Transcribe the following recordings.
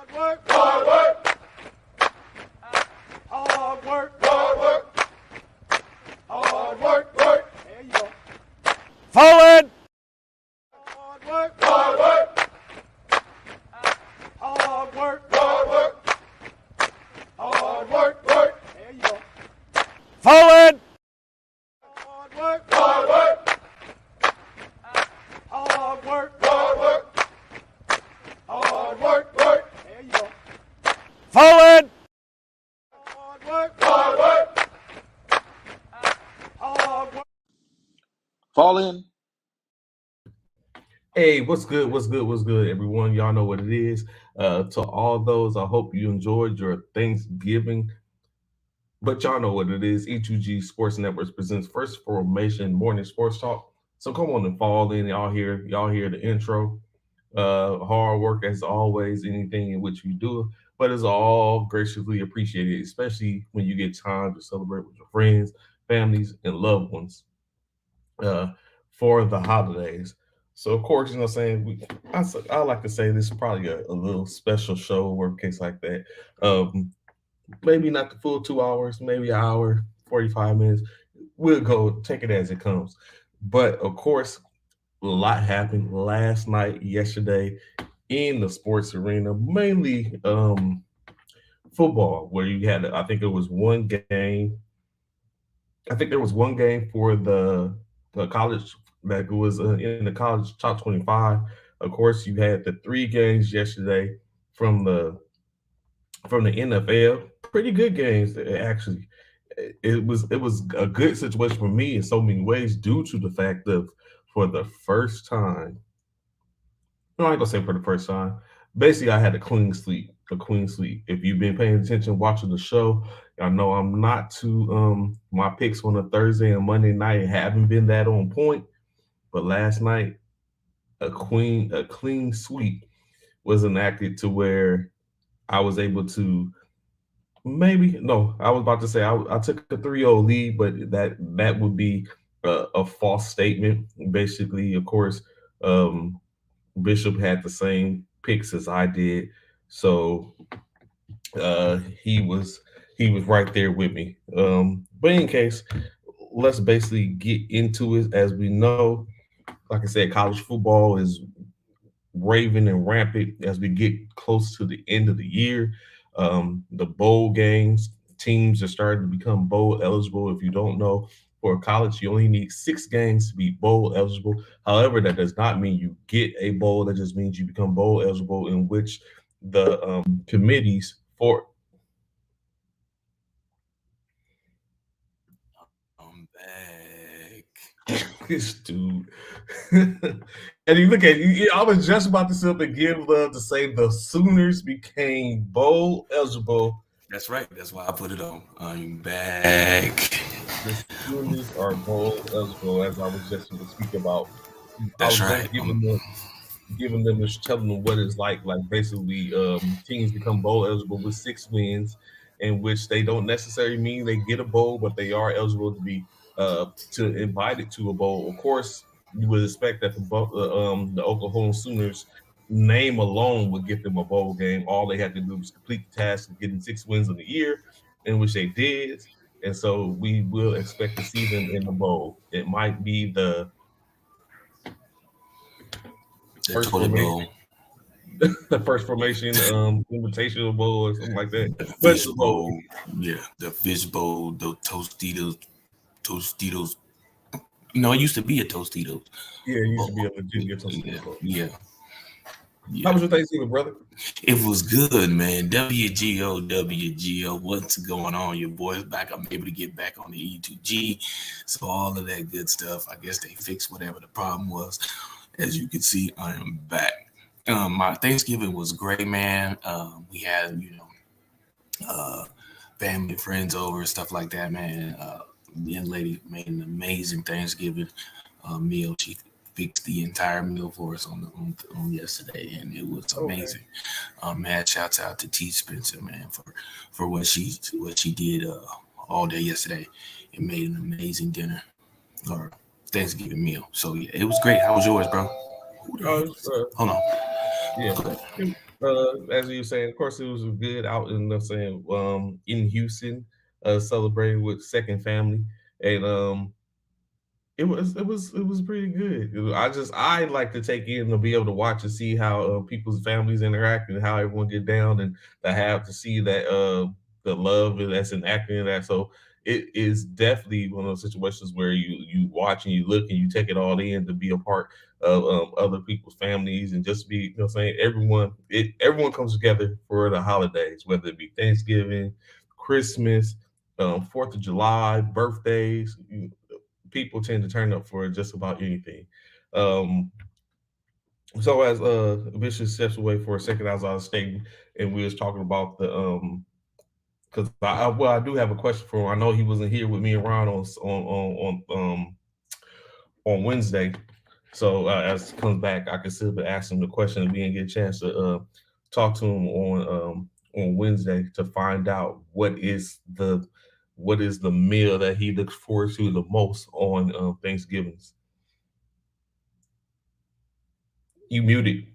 Hard work, hard work, hard work, hard work, hard work, work. There you go. Forward. Hard work, hard work, hard work, hard work, hard work, work. There you go. Forward. Hard work, hard work, hard work, hard work, hard work, work. There you go. Forward. Hard work, hard work, hard work. Fall in. Hey, what's good? What's good? What's good, everyone? Y'all know what it is. To all those, I hope you enjoyed your Thanksgiving. But y'all know what it is. E2G Sports Networks presents First Formation Morning Sports Talk. So come on and fall in. Y'all hear the intro. Hard work as always, anything in which you do, but it's all graciously appreciated, especially when you get time to celebrate with your friends, families, and loved ones for the holidays. So of course, you know what I'm saying, I like to say this is probably a little special show or case like that. Maybe not the full 2 hours, maybe an hour, 45 minutes. We'll go take it as it comes. But of course, a lot happened last night, yesterday in the sports arena, mainly football, where you had, I think it was one game. I think there was one game for the college that was in the college top 25. Of course, you had the 3 games yesterday from the NFL. Pretty good games, actually. It was a good situation for me in so many ways due to the fact of for the first time. No, I ain't gonna say for the first time. Basically, I had a clean sleep. A clean sleep. If you've been paying attention, watching the show, I know I'm not too my picks on a Thursday and Monday night haven't been that on point. But last night, a clean sweep was enacted to where I was able to I was about to say I took a 3-0 lead, but that would be a false statement. Basically, of course, Bishop had the same picks as I did, so he was right there with me. But in case, let's basically get into it. As we know, like I said, college football is raving and rampant as we get close to the end of the year. The bowl games, teams are starting to become bowl eligible. If you don't know, for college, you only need 6 games to be bowl eligible. However, that does not mean you get a bowl. That just means you become bowl eligible, in which the committees for I'm back. this dude. And you look at you, I was just about to sit up and give love to say the Sooners became bowl eligible. That's right. That's why I put it on. I'm back. The Sooners are bowl eligible, as I was just going to speak about. That's I was right. giving them, just telling them what it's like. Like basically, teams become bowl eligible with 6 wins, in which they don't necessarily mean they get a bowl, but they are eligible to be invited to a bowl. Of course, you would expect that the Oklahoma Sooners name alone would get them a bowl game. All they had to do was complete the task of getting 6 wins in the year, in which they did. And so we will expect to see them in the bowl. It might be the first formation, the first formation invitational bowl or something like that. The fish bowl. Yeah, the fish bowl, the Tostitos. No, it used to be a Tostitos. Yeah, it used to be a legit Tostitos bowl. Yeah. How was your Thanksgiving, brother? It was good, man. WGO. What's going on? Your boy's back. I'm able to get back on the E2G. So all of that good stuff. I guess they fixed whatever the problem was. As you can see, I am back. My Thanksgiving was great, man. We had, family, friends over, stuff like that, man. The young lady made an amazing Thanksgiving meal. She fixed the entire meal for us on yesterday, and it was amazing. Mad shouts out to T. Spencer, man, for what she did all day yesterday. It made an amazing dinner or Thanksgiving meal. So yeah, it was great. How was yours, bro? Hold on. Yeah. As you were saying, of course, it was good out in in Houston, celebrating with second family, and it was pretty good. I like to take in to be able to watch and see how people's families interact and how everyone get down, and to see that the love that's in acting in that. So it is definitely one of those situations where you watch and you look and you take it all in to be a part of other people's families, and just be, saying, everyone comes together for the holidays, whether it be Thanksgiving, Christmas, 4th of July, birthdays. People tend to turn up for just about anything. Um, so as Bishop steps away for a second, I was out of state, and we was talking about the because I do have a question for him. I know he wasn't here with me and Ron on Wednesday, so as he comes back, I can still ask him the question, and we didn't get a chance to talk to him on Wednesday to find out what is the meal that he looks forward to the most on Thanksgivings. You muted.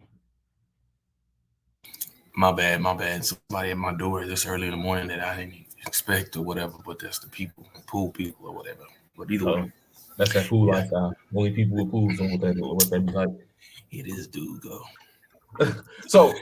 My bad, my bad. Somebody at my door this early in the morning that I didn't expect or whatever, but that's the people, pool people or whatever. But either way, That's that pool yeah, lifestyle. Only people with pools know what that be like. it is, dude. Go. So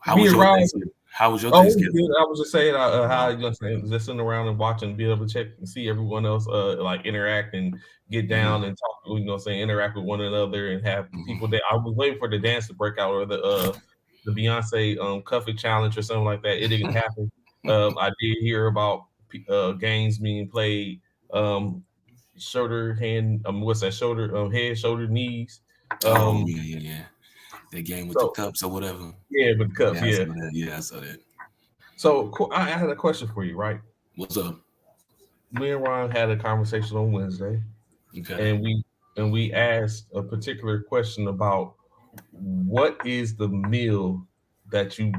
How me was and your Ron. Thanksgiving? How was your Oh, it was Thanksgiving? good. I was just saying how just sitting around and watching, be able to check and see everyone else like interact and get down and talk. Interact with one another and have people that I was waiting for the dance to break out, or the Beyonce cuff it challenge or something like that. It didn't happen. I did hear about games being played. Shoulder hand. What's that? Head, shoulder, knees. Oh Um, yeah. That game with the so cups or whatever. yeah, with the cups. Yeah, I saw Yeah. that. Yeah, I saw that. So I had a question for you, right? What's up? Me and Ron had a conversation on Wednesday, Okay. and we asked a particular question about what is the meal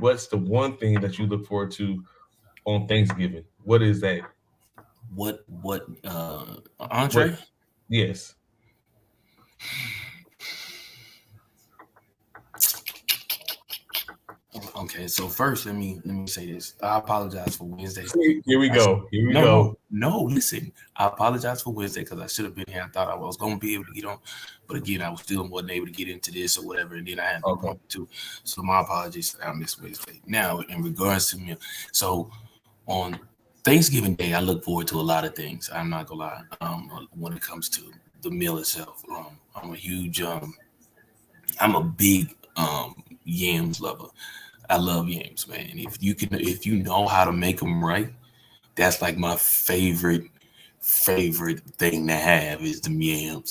what's the one thing that you look forward to on Thanksgiving? What is that? What What? entree? Yes. Okay, so first let me say this. I apologize for Wednesday. Here we I sh- go. Here we no, go. no. Listen, I apologize for Wednesday because I should have been here. I thought I was going to be able to get on, but again, I wasn't able to get into this or whatever, and then I had an Okay. appointment too. So my apologies. I missed Wednesday. Now, in regards to me, so on Thanksgiving Day, I look forward to a lot of things. I'm not gonna lie. When it comes to the meal itself, I'm a big yams lover. I love yams, man. If you know how to make them right, that's like my favorite thing to have is the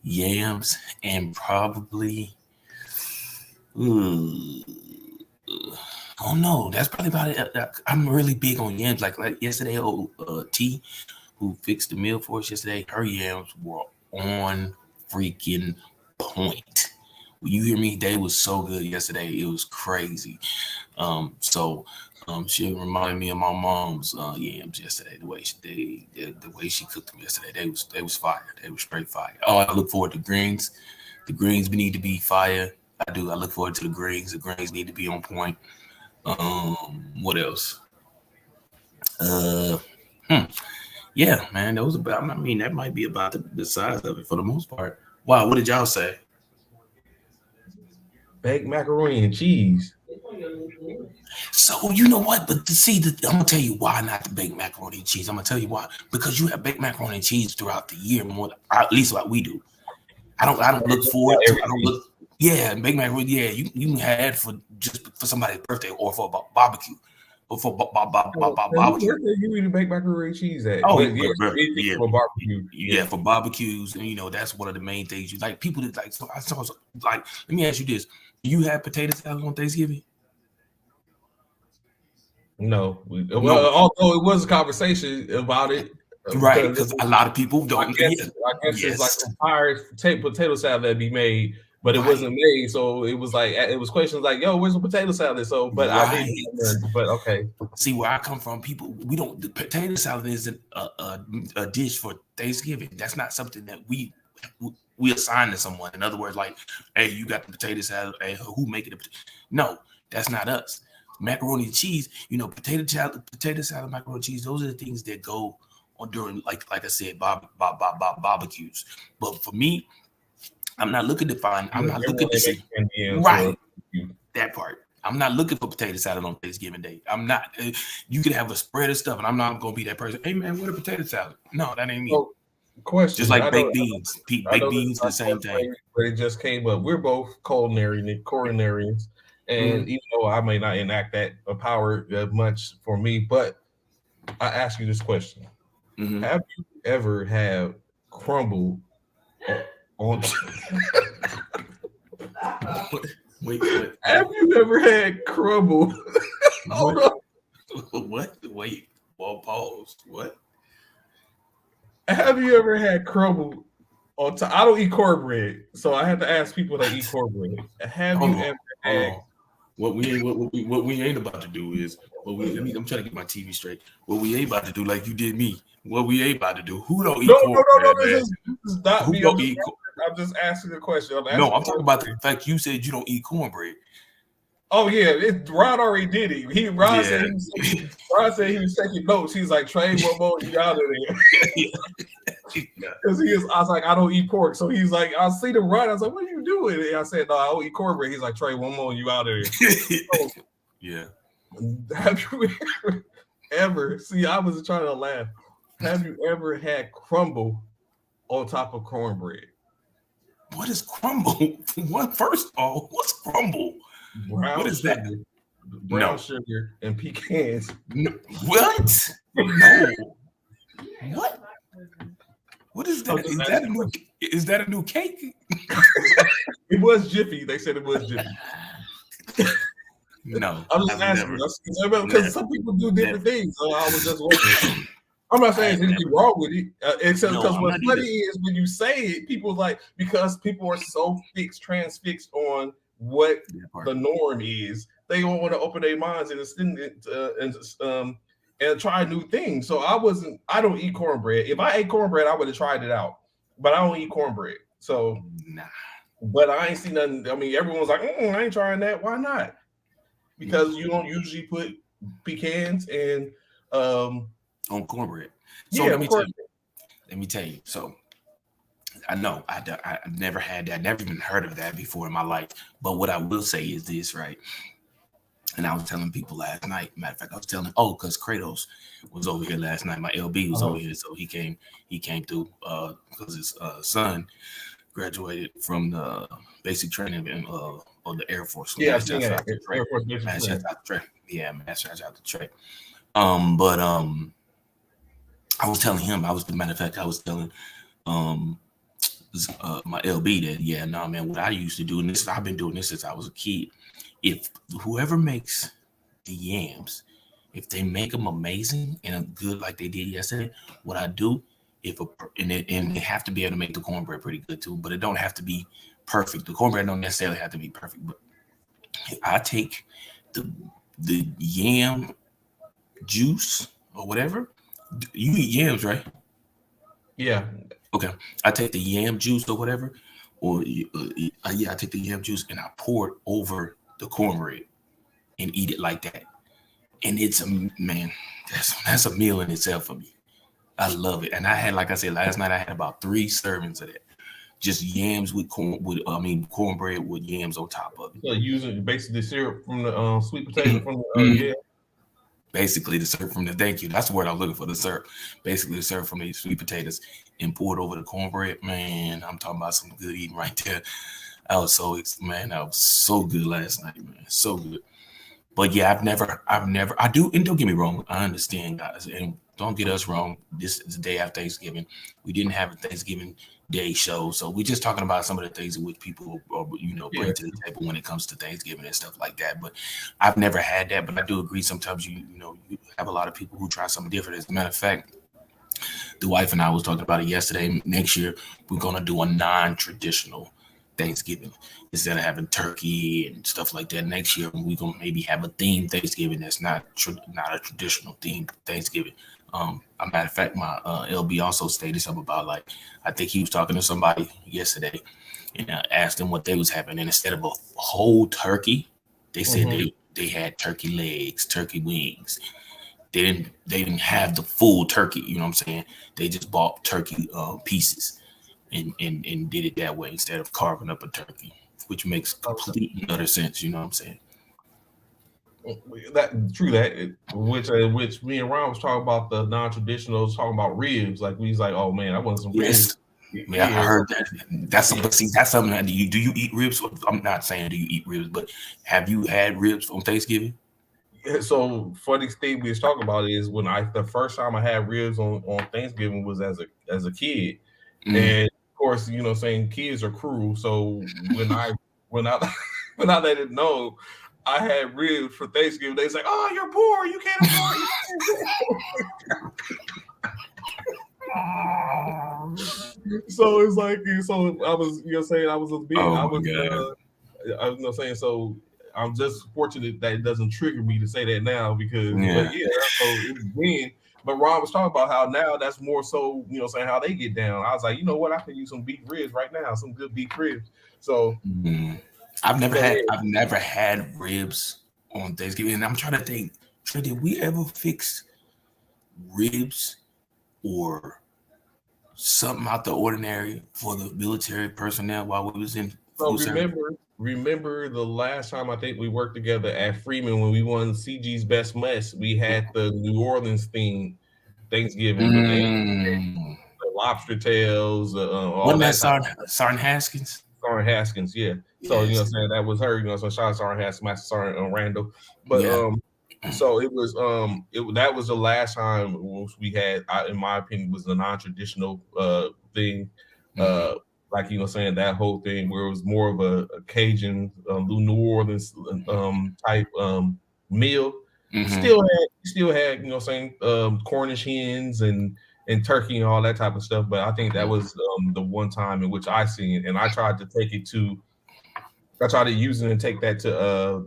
yams, and probably, ooh, oh no, that's probably about it. I'm really big on yams. Like yesterday, T, who fixed the meal for us yesterday, her yams were on freaking point. You hear me? They was so good yesterday. It was crazy. She reminded me of my mom's yams yesterday. The way she cooked them yesterday, they was fire. They was straight fire. Oh, I look forward to greens. The greens need to be fire. I do. I look forward to the greens. The greens need to be on point. What else? Uh, hmm. Yeah, man. That was about. I mean, that might be about the size of it for the most part. Wow. What did y'all say? Baked macaroni and cheese. So you know what? But to see, I'm gonna tell you why not the baked macaroni and cheese. I'm gonna tell you why. Because you have baked macaroni and cheese throughout the year more, at least like we do. I don't look forward to. I don't Every look. Yeah, baked macaroni. Yeah, you can have that for just for somebody's birthday or for a barbecue, or for barbecue. You eat baked macaroni and cheese at, Oh, but yeah, it's yeah, for barbecue. yeah, for barbecues, and that's one of the main things you like. People that like. So I saw like. Let me ask you this: do you have potato salad on Thanksgiving? No, No, although it was a conversation about it, right? because Because a lot of people don't. Yeah, I guess it's like yes, a fire potato salad that be made, but it right, wasn't made, so it was like it was questions like, "Yo, where's the potato salad?" So, but I didn't. right. But okay, See where I come from, people. We don't. The potato salad isn't a dish for Thanksgiving. That's not something that We assign to someone. In other words, like, hey, you got the potato salad. Hey, who making it? No, that's not us. Macaroni and cheese, potato salad, macaroni and cheese. Those are the things that go on during, like I said, barbecues. But for me, I'm not looking to find. I'm not looking to see. Right, that part. I'm not looking for potato salad on Thanksgiving Day. I'm not. You can have a spread of stuff, and I'm not going to be that person. Hey man, what a potato salad? No, that ain't me. So, question. Just like baked beans. Baked beans, the same thing. But it just came up. We're both culinarians, and even though I may not enact that power much for me, but I ask you this question: Have you ever had crumble on? Wait. Have you ever had crumble? What? Wait. Well, pause. What? Have you ever had crumble on top? I don't eat cornbread, so I have to ask people that eat cornbread. Have you ever had? What we ain't about to do is I'm trying to get my TV straight. What we ain't about to do, like you did me. What we ain't about to do. Who don't eat cornbread? No. This is not me. I'm just asking a question. I'm talking about the fact you said you don't eat cornbread. Oh yeah, Ron already did it. Ron said he was taking notes. He's like, Trey, one more, you out of there. Because I was like, I don't eat pork. So he's like, I see the Ron. I was like, what are you doing? And I said, no, I don't eat cornbread. He's like, Trey, one more, you out of there. So, yeah. Have you ever? See, I was trying to laugh. Have you ever had crumble on top of cornbread? What is crumble? First of all, what's crumble? What is sugar, that? Brown sugar and pecans. What? No. What? What is that? Is that a new cake? It was Jiffy. They said it was Jiffy. No. I'm just asking because some people do different things. So I was just wondering. I'm not saying there's anything wrong with it, except because what's funny is when you say it, people like, because people are so transfixed on what the norm is, they don't want to open their minds and try new things. So I don't eat cornbread. If I ate cornbread, I would have tried it out, but I don't eat cornbread. So nah. But I ain't seen nothing. I mean, everyone's like, I ain't trying that. Why not? Because you don't usually put pecans and on cornbread. So let me tell you. So I know I've never had that, never even heard of that before in my life. But what I will say is this, right? And I was telling people last night. Matter of fact, I was telling because Kratos was over here last night. My LB was over here, so he came through because his son graduated from the basic training of the Air Force. Yeah, Air Force basic training. Yeah, man, shout out to Trey. But I was telling him, I was telling my LB that, man, what I used to do, and this I've been doing this since I was a kid. If whoever makes the yams, if they make them amazing and good like they did yesterday, what I do, and they have to be able to make the cornbread pretty good too, but it don't have to be perfect. The cornbread don't necessarily have to be perfect, but I take the yam juice or whatever. You eat yams, right? Yeah. Okay. I take the yam juice or whatever, I take the yam juice and I pour it over the cornbread and eat it like that. And it's that's a meal in itself for me. I love it. And I had, like I said, last night I had about 3 servings of that. Just yams with cornbread with yams on top of it. So using basically the syrup from the sweet potato from the Basically the syrup from the that's the word I was looking for, the syrup. Basically the syrup from the sweet potatoes and poured over the cornbread. Man, I'm talking about some good eating right there. That was so good last night, man. So good. But yeah, I do, and don't get me wrong, I understand, guys, and don't get us wrong. This is the day after Thanksgiving. We didn't have a Thanksgiving Day show, so we're just talking about some of the things in which people, bring to the table when it comes to Thanksgiving and stuff like that. But I've never had that, but I do agree. Sometimes you have a lot of people who try something different. As a matter of fact, the wife and I was talking about it yesterday. Next year, we're gonna do a non-traditional Thanksgiving instead of having turkey and stuff like that. Next year, we're gonna maybe have a themed Thanksgiving that's not a traditional themed Thanksgiving. A matter of fact, my LB also stated something about like I think he was talking to somebody yesterday and asked them what they was having, and instead of a whole turkey, they said they had turkey legs, turkey wings. They didn't have the full turkey. You know what I'm saying? They just bought turkey pieces and did it that way instead of carving up a turkey, which makes complete and utter sense. You know what I'm saying? Which me and Ron was talking about the non-traditionals, talking about ribs. Like we was like, oh man, I want some ribs. Yeah, I heard that. That's something that do you eat ribs? I'm not saying do you eat ribs, but have you had ribs on Thanksgiving? Yeah, so funny thing we was talking about is when the first time I had ribs on Thanksgiving was as a kid. And of course, you know, saying kids are cruel. So when I when I when I let it know I had ribs for Thanksgiving, they was like, "Oh, you're poor. You can't afford it." So it's like, so I was, you know, saying I was a big, I was you know, saying so. I'm just fortunate that it doesn't trigger me to say that now because, but yeah, so it was then. But Ron was talking about how now that's more so, you know, saying how they get down. I was like, you know what, I can use some beef ribs right now, some good beef ribs. So I've never had ribs on Thanksgiving, and I'm trying to think. Did we ever fix ribs or something out the ordinary for the military personnel while we was in? So remember the last time I think we worked together at Freeman when we won CG's Best Mess, we had the New Orleans theme Thanksgiving with the lobster tails, all Wasn't that. Sergeant Haskins? Sergeant Haskins, yeah. So you know, saying that was her. You know, so shout out Sergeant Haskins, Master Sergeant Randall. But so it was that was the last time we had, in my opinion, was the non-traditional thing. Like, you know, saying that whole thing where it was more of a Cajun, New Orleans type meal. Still had, you know, saying Cornish hens and turkey and all that type of stuff. But I think that was the one time in which I seen it, and I tried to use it and take that to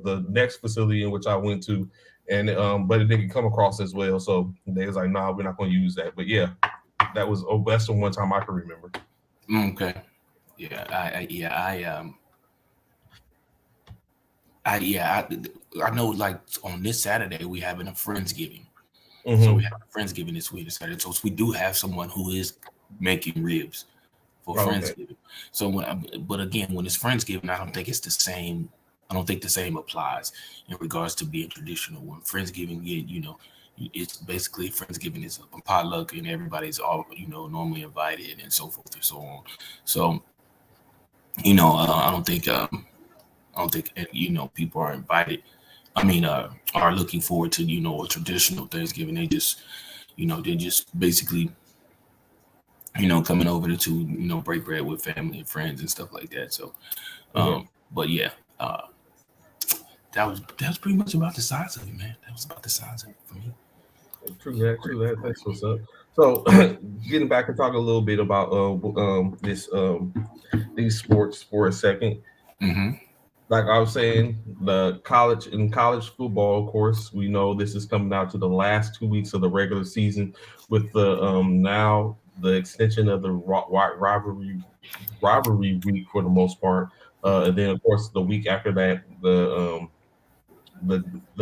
the next facility in which I went to, and but it didn't come across as well. So they was like, "Nah, we're not going to use that." But yeah, that's the one time I can remember. Okay. I know, like on this Saturday we having a Friendsgiving. So we have a Friendsgiving this week, Saturday. So we do have someone who is making ribs for Friendsgiving. So but again, when it's Friendsgiving, I don't think it's the same. I don't think the same applies in regards to being traditional. When Friendsgiving, you know, it's basically Friendsgiving is a potluck and everybody's all, you know, normally invited and so forth and so on. So, you know, I don't think you know, people are invited. I mean, are looking forward to, you know, a traditional Thanksgiving. They just, you know, they're just basically, you know, coming over to, you know, break bread with family and friends and stuff like that. So, but yeah, that was pretty much about the size of it, man. That was about the size of it for me. True that. That's what's up. So, getting back and talking a little bit about these sports for a second. Like I was saying, the college football, of course, we know this is coming out to the last 2 weeks of the regular season with the now the extension of the rivalry week for the most part, and then of course the week after that the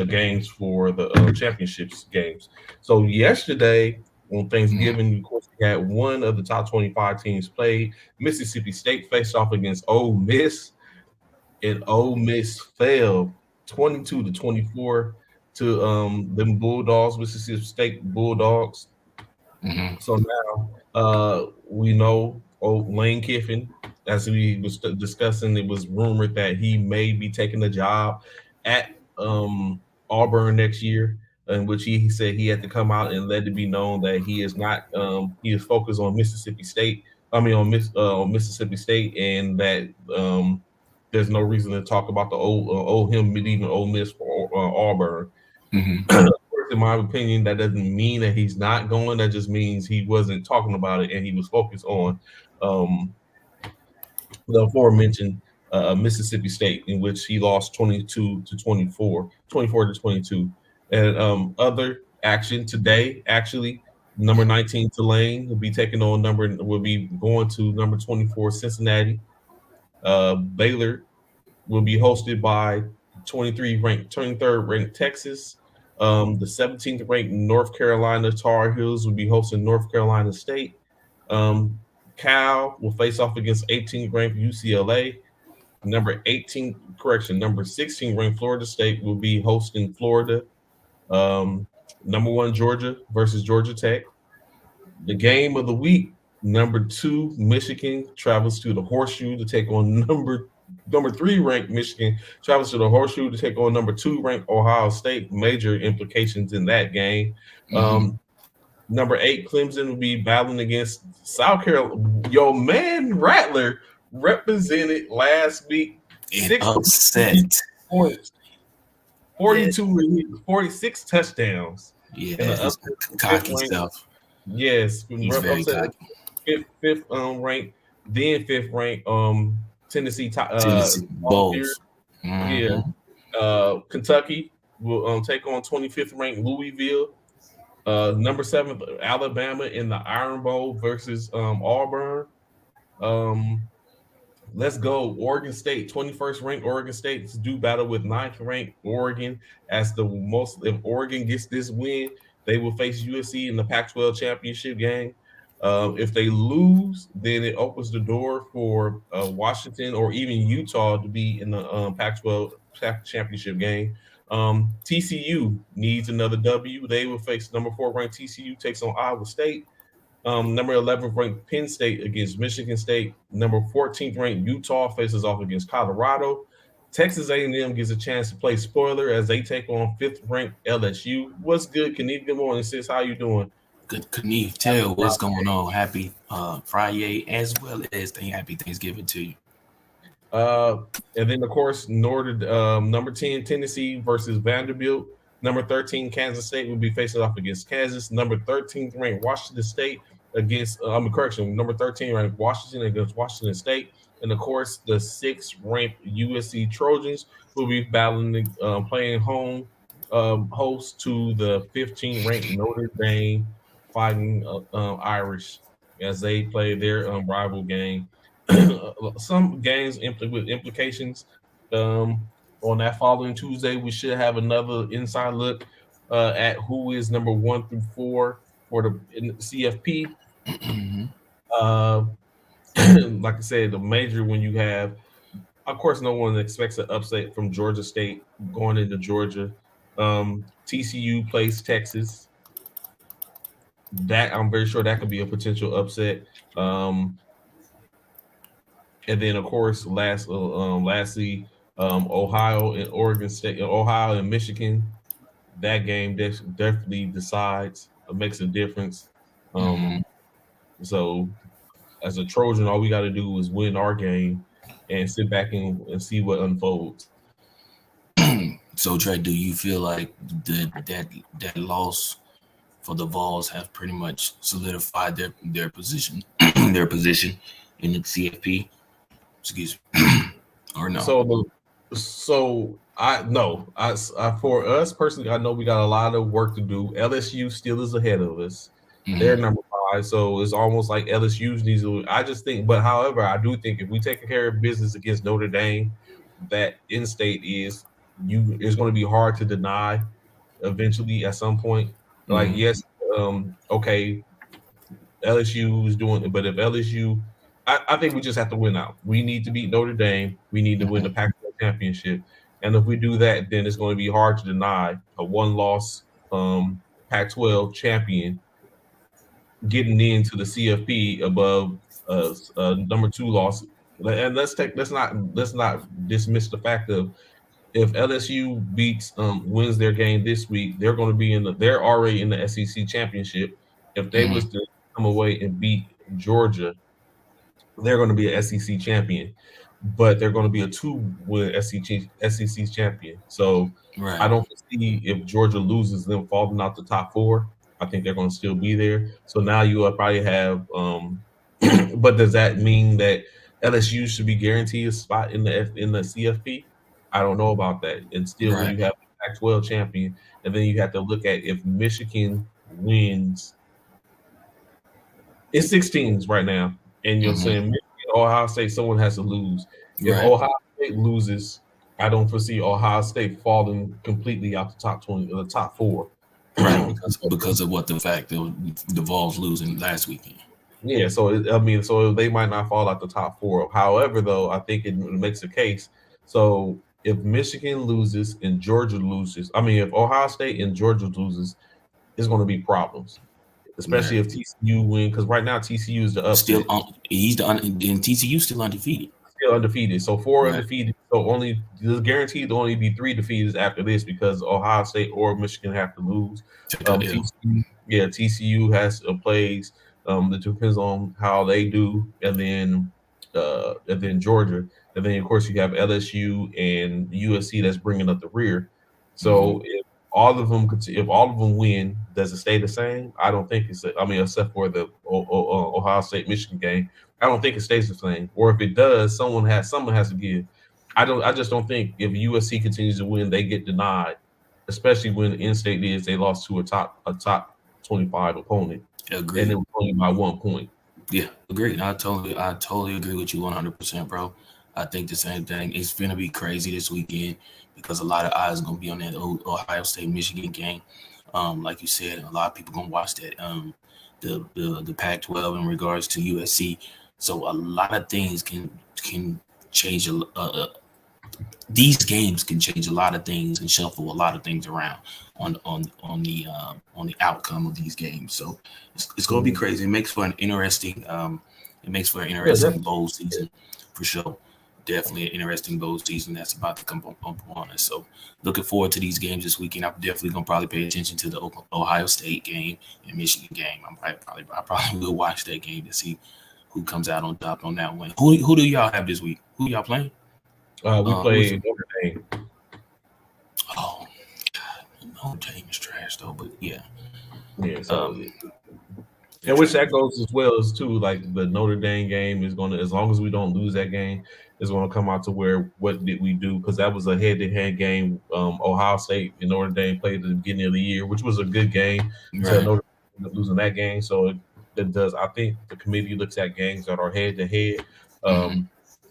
games for the championships games. So yesterday on Thanksgiving, of course, we had one of the top 25 teams played. Mississippi State faced off against Ole Miss, and Ole Miss fell 22-24 to them Bulldogs, Mississippi State Bulldogs. So now we know Lane Kiffin, as we was discussing, it was rumored that he may be taking the job at Auburn next year, in which he said he had to come out and let it be known that he is not he is focused on Mississippi State. I mean on Mississippi State, and that there's no reason to talk about the old him leaving Ole Miss for Auburn. In my opinion, that doesn't mean that he's not going. That just means he wasn't talking about it and he was focused on the aforementioned Mississippi State, in which he lost 24-22. And other action today, actually, Number 19 Tulane will be going to number 24 Cincinnati. Baylor will be hosted by 23rd ranked Texas. The 17th ranked North Carolina Tar Heels will be hosting North Carolina State. Um, Cal will face off against 18th ranked UCLA. Number 16 ranked Florida State will be hosting Florida. Um, number 1 Georgia versus Georgia Tech. The game of the week, number 2 Michigan travels to the Horseshoe to take on number 3 ranked Michigan travels to the Horseshoe to take on number 2 ranked Ohio State. Major implications in that game. Mm-hmm. Number 8 Clemson will be battling against South Carolina. Yo, man, Rattler represented last week. And upset. Points, 46 touchdowns. Yeah, his cocky stuff. Yes, He's very cocky. Fifth ranked, then fifth ranked Tennessee Bowls. Yeah. Kentucky will take on 25th ranked Louisville. Number 7 Alabama in the Iron Bowl versus Auburn. Let's go. Oregon State, 21st ranked Oregon State do battle with 9th ranked Oregon as the most. If Oregon gets this win, they will face USC in the Pac-12 championship game. If they lose, then it opens the door for Washington or even Utah to be in the Pac-12 championship game. TCU needs another W. They will face number 4 ranked TCU takes on Iowa State. Number 11 ranked Penn State against Michigan State. Number 14th ranked Utah faces off against Colorado. Texas A&M gets a chance to play spoiler as they take on 5th ranked LSU. What's good, Kaniv? Good morning, sis. How you doing? Good, Kaniv. Tell what's going on. Happy Friday as well as happy Thanksgiving to you. And then, of course, number 10 Tennessee versus Vanderbilt. Number 13 Kansas State will be facing off against Kansas. Number 13th ranked Washington State against number 13 ranked Washington against Washington State. And of course, the 6th ranked USC Trojans will be battling, playing home host to the 15th ranked Notre Dame Fighting Irish as they play their rival game. Some games with implications. On that following Tuesday, we should have another inside look at who is number 1 through 4 for the CFP. Like I said, the major when you have, of course, no one expects an upset from Georgia State going into Georgia. TCU plays Texas. That I'm very sure that could be a potential upset. And then, of course, lastly, Ohio and Oregon State, Ohio and Michigan. That game definitely decides, makes a difference. So, as a Trojan, all we got to do is win our game and sit back and see what unfolds. So, Trey, do you feel like that loss for the Vols have pretty much solidified their position, their position in the CFP? Excuse me, or no? For us personally, I know we got a lot of work to do. LSU still is ahead of us. They're number 5, so it's almost like LSU needs to. I just think, but however, I do think if we take care of business against Notre Dame, that in-state is going to be hard to deny. Eventually, at some point, yes, okay, LSU is doing it, but if LSU, I think we just have to win out. We need to beat Notre Dame. We need to win the Pac-12 championship, and if we do that, then it's going to be hard to deny a one-loss Pac-12 champion getting into the CFP above number 2 loss. And let's not dismiss the fact of if LSU wins their game this week, they're going to be they're already in the SEC championship. If they was to come away and beat Georgia, they're going to be an SEC champion, but they're going to be a 2-win SEC champion. So I don't see if Georgia loses them falling out the top 4. I think they're going to still be there. So now you will probably have but does that mean that LSU should be guaranteed a spot in the CFP? I don't know about that. And still when you have a Pac-12 champion, and then you have to look at if Michigan wins It's 16s right now, and you're saying Michigan, Ohio State, someone has to lose. If Right. Ohio State loses, I don't foresee Ohio State falling completely out the top 20, the top four. Right, because of what the fact that the Vols losing last weekend. Yeah, so they might not fall out the top four. However, though, I think it makes a case. So if Michigan loses and Georgia loses, I mean, if Ohio State and Georgia loses, it's going to be problems, especially Right. if TCU win. Because right now TCU is the Still upset. on, he's the and TCU still undefeated. Still undefeated. So four Right. undefeated. So only there's guaranteed to only be three defeated after this because Ohio State or Michigan have to lose. Take that L. TCU has plays. It depends on how they do, and then Georgia, and then of course you have LSU and USC that's bringing up the rear. So if all of them win, does it stay the same? I don't think it's. I mean, except for the Ohio State Michigan game, I don't think it stays the same. Or if it does, someone has to give. I just don't think if USC continues to win, they get denied, especially when in-state is they lost to a top 25 opponent. Agreed. And it was only by 1 point. Yeah, agreed. I totally agree with you 100%, bro. I think the same thing. It's gonna be crazy this weekend because a lot of eyes are gonna be on that Ohio State Michigan game. Like you said, a lot of people gonna watch that. The Pac-12 in regards to USC. So a lot of things can change. These games can change a lot of things and shuffle a lot of things around on the outcome of these games. So it's going to be crazy. It makes for an interesting bowl season for sure. Definitely an interesting bowl season that's about to come upon us. So looking forward to these games this weekend. I'm definitely going to probably pay attention to the Ohio State game and Michigan game. I probably will watch that game to see who comes out on top on that one. Who do y'all have this week? Who y'all playing? We play Notre Dame. Oh, God. Notre Dame is trash though, but yeah. Yeah, so and which that goes as well as too, like the Notre Dame game is gonna, as long as we don't lose that game, is gonna come out to where what did we do? Because that was a head-to-head game. Ohio State and Notre Dame played at the beginning of the year, which was a good game until Notre Dame losing that game. So it does. I think the committee looks at games that are head-to-head.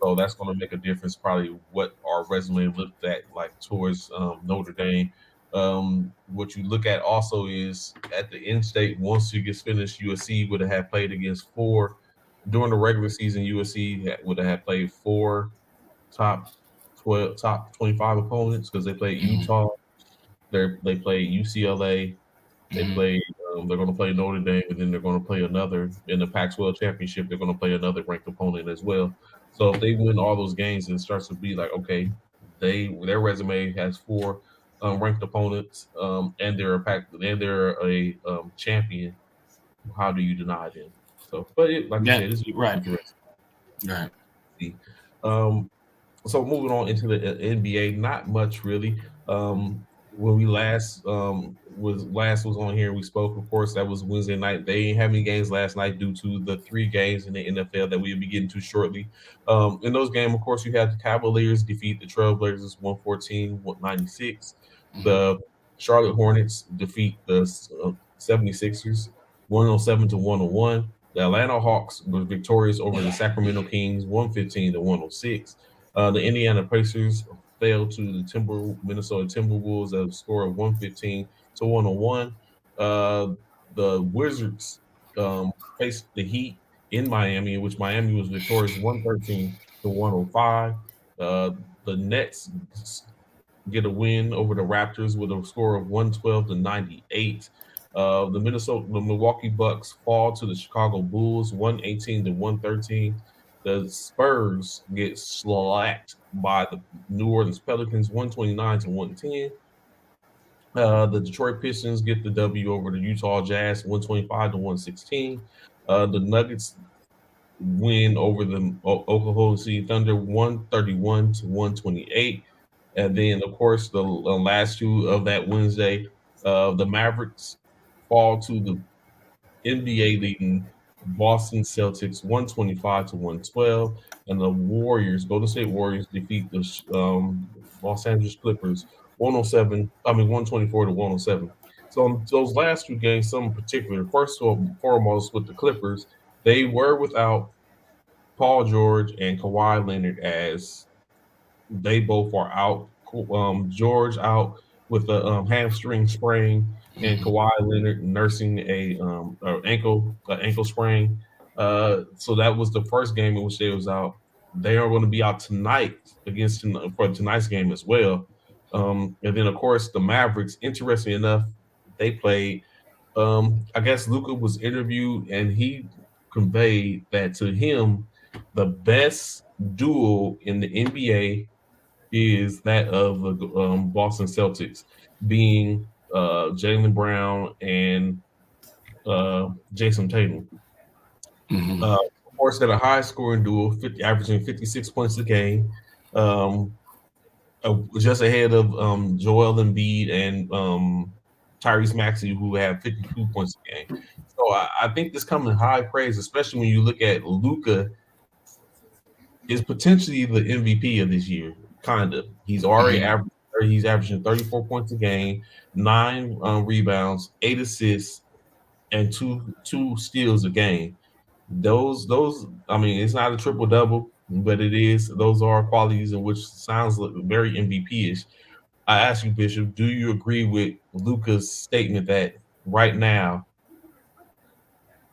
So that's going to make a difference, probably what our resume looked at like towards Notre Dame. What you look at also is at the end state, once you get finished, USC would have played against four during the regular season. USC would have played four top 25 opponents because they played Utah, they played UCLA, they played. They're going to play Notre Dame, and then they're going to play another in the Pac-12 championship. They're going to play another ranked opponent as well. So if they win all those games, it starts to be like, okay, their resume has four ranked opponents, and they're a champion. How do you deny them? So, but like I said, it's interesting. Right. So moving on into the NBA, not much really. When we last was on here, we spoke. Of course, that was Wednesday night. They didn't have any games last night due to the 3 games in the NFL that we'll be getting to shortly. In those games, of course, you had the Cavaliers defeat the Trailblazers 114-96. The Charlotte Hornets defeat the 76ers 107-101. The Atlanta Hawks were victorious over the Sacramento Kings 115-106. The Indiana Pacers fell to the Minnesota Timberwolves at a score of 115-101. The Wizards faced the Heat in Miami, in which Miami was victorious 113-105. The Nets get a win over the Raptors with a score of 112-98. The Milwaukee Bucks fall to the Chicago Bulls 118-113. The Spurs get slacked by the New Orleans Pelicans 129-110. The Detroit Pistons get the W over the Utah Jazz 125-116. The Nuggets win over the Oklahoma City Thunder 131-128. And then, of course, the last two of that Wednesday, the Mavericks fall to the NBA leading Boston Celtics 125-112, and the Golden State Warriors defeat the Los Angeles Clippers 124-107. So those last two games, some in particular, first and foremost with the Clippers, they were without Paul George and Kawhi Leonard as they both are out. George out with a hamstring sprain, and Mm-hmm. Kawhi Leonard nursing a ankle sprain. So that was the first game in which they was out. They are going to be out tonight for tonight's game as well. And then of course the Mavericks. Interesting enough, they played. I guess Luca was interviewed and he conveyed that to him the best duel in the NBA is that of the Boston Celtics, being Jaylen Brown and Jason Tatum. Mm-hmm. Of course, they're a high scoring duel, averaging 56 points a game, um, just ahead of Joel Embiid and Tyrese Maxey, who have 52 points a game. So I think this comes in high praise, especially when you look at Luca is potentially the MVP of this year. Kind of. Mm-hmm. He's averaging 34 points a game, 9 rebounds, 8 assists, and two steals a game. Those I mean, it's not a triple double, but it is. Those are qualities in which sounds very MVP-ish. I ask you, Bishop, do you agree with Luca's statement that right now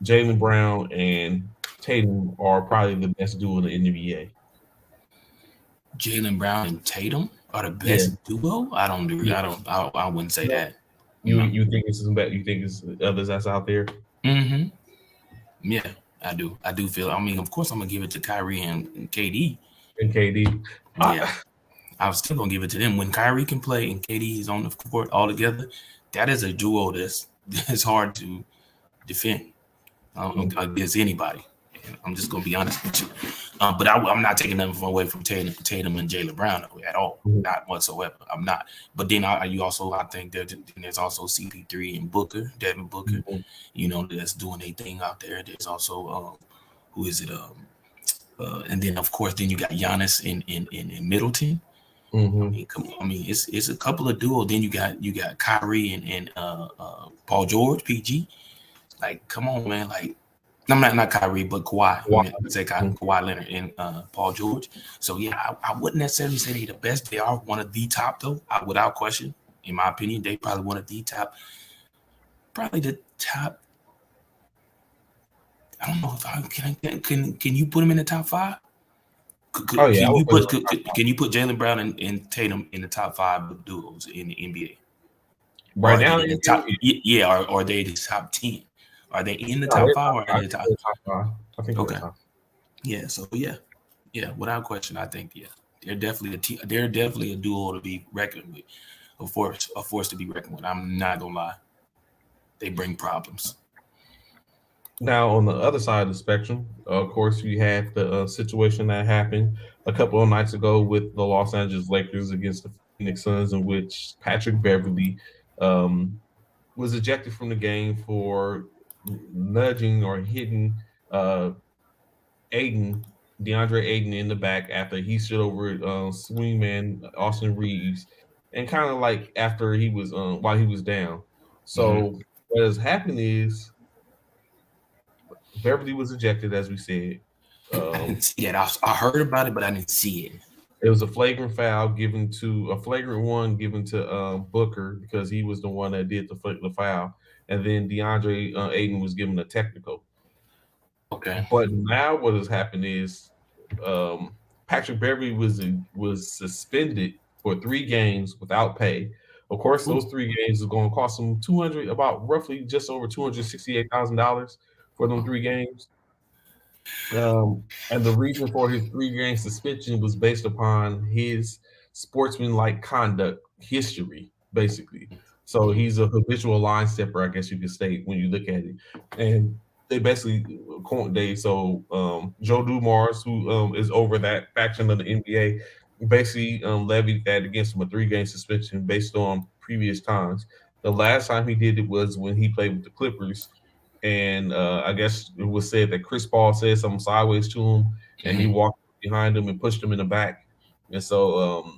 Jaylen Brown and Tatum are probably the best duo in the NBA? Jaylen Brown and Tatum are the Yeah, best duo. I don't agree. yeah. I wouldn't say No, that. you No. you think it's some better? You think it's others that's out there Mm-hmm. Yeah, I do. I do feel. I mean, of course, I'm gonna give it to Kyrie and KD. in KD? Yeah, I was still gonna give it to them when Kyrie can play and KD is on the court all together. That is a duo that's hard to defend against anybody. And I'm just gonna be honest with you. But I'm not taking nothing away from Tatum and Jaylen Brown at all, not whatsoever. I'm not. But then you also, I think there's also CP3 and Devin Booker. You know, that's doing their thing out there. There's also who is it? And then of course, then you got Giannis in Middleton. I Mm-hmm. mean, come on. I mean, it's a couple of duos. Then you got Kyrie and Paul George, PG. Like, come on, man. Like, I'm not Kyrie, but Kawhi. I meant to say Kawhi Leonard and Paul George. So yeah, I wouldn't necessarily say they're the best. They are one of the top, though, without question. In my opinion, they probably one of the top. Probably the top. I don't know if can you put them in the top 5? Oh yeah, I Can would you put it put can you put Jaylen Brown and Tatum in the top 5 duos in the NBA? Or right are they now. in the top? Yeah, or are they the top 10? Are they in the No, top 5 or I in the think top? they're top 5. I think they're Okay. top. Yeah. So yeah. Without question, I think they're definitely they're definitely a duo to be reckoned with, a force to be reckoned with. I'm not gonna lie, they bring problems. Now, on the other side of the spectrum, of course, you had the situation that happened a couple of nights ago with the Los Angeles Lakers against the Phoenix Suns, in which Patrick Beverly um, was ejected from the game for nudging or hitting uh, Aiden, DeAndre Aiden in the back after he stood over swingman Austin Reeves, and kind of like after he was while he was down. Mm-hmm. So what has happened is Beverly was ejected, as we said. I Um, didn't see it. I heard about it, but I didn't see it. it was a flagrant one given to Booker because he was the one that did the foul, and then DeAndre Aiden was given a technical. Okay. But now what has happened is Patrick Beverly was suspended for 3 games without pay. Of course, those 3 games are going to cost him about roughly just over $268,000 for them 3 games. And the reason for his 3 game suspension was based upon his sportsmanlike conduct history, basically. So he's a habitual line stepper, I guess you could state when you look at it. And they basically Joe Dumars, who is over that faction of the NBA, basically levied that against him, a 3 game suspension based on previous times. The last time he did it was when he played with the Clippers, and I guess it was said that Chris Paul said something sideways to him, and he Mm-hmm. walked behind him and pushed him in the back, and so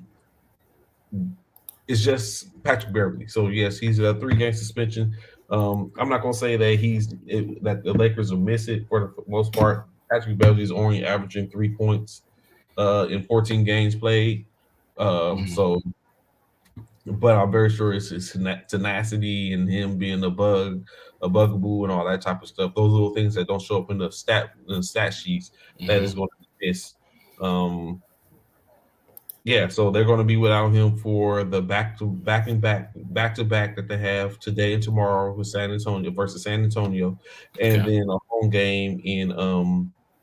it's just Patrick Beverly. So yes, he's a 3 game suspension. I'm not gonna say that that the Lakers will miss it for the most part. Patrick Beverly is only averaging 3 points in 14 games played. Mhm. So, but I'm very sure it's his tenacity and him being a bugaboo, and all that type of stuff. Those little things that don't show up in the stat sheets that is Mhm. going to be missed. Um, yeah, so they're going to be without him for the back to back that they have today and tomorrow with San Antonio versus San Antonio, and Okay. then a home game in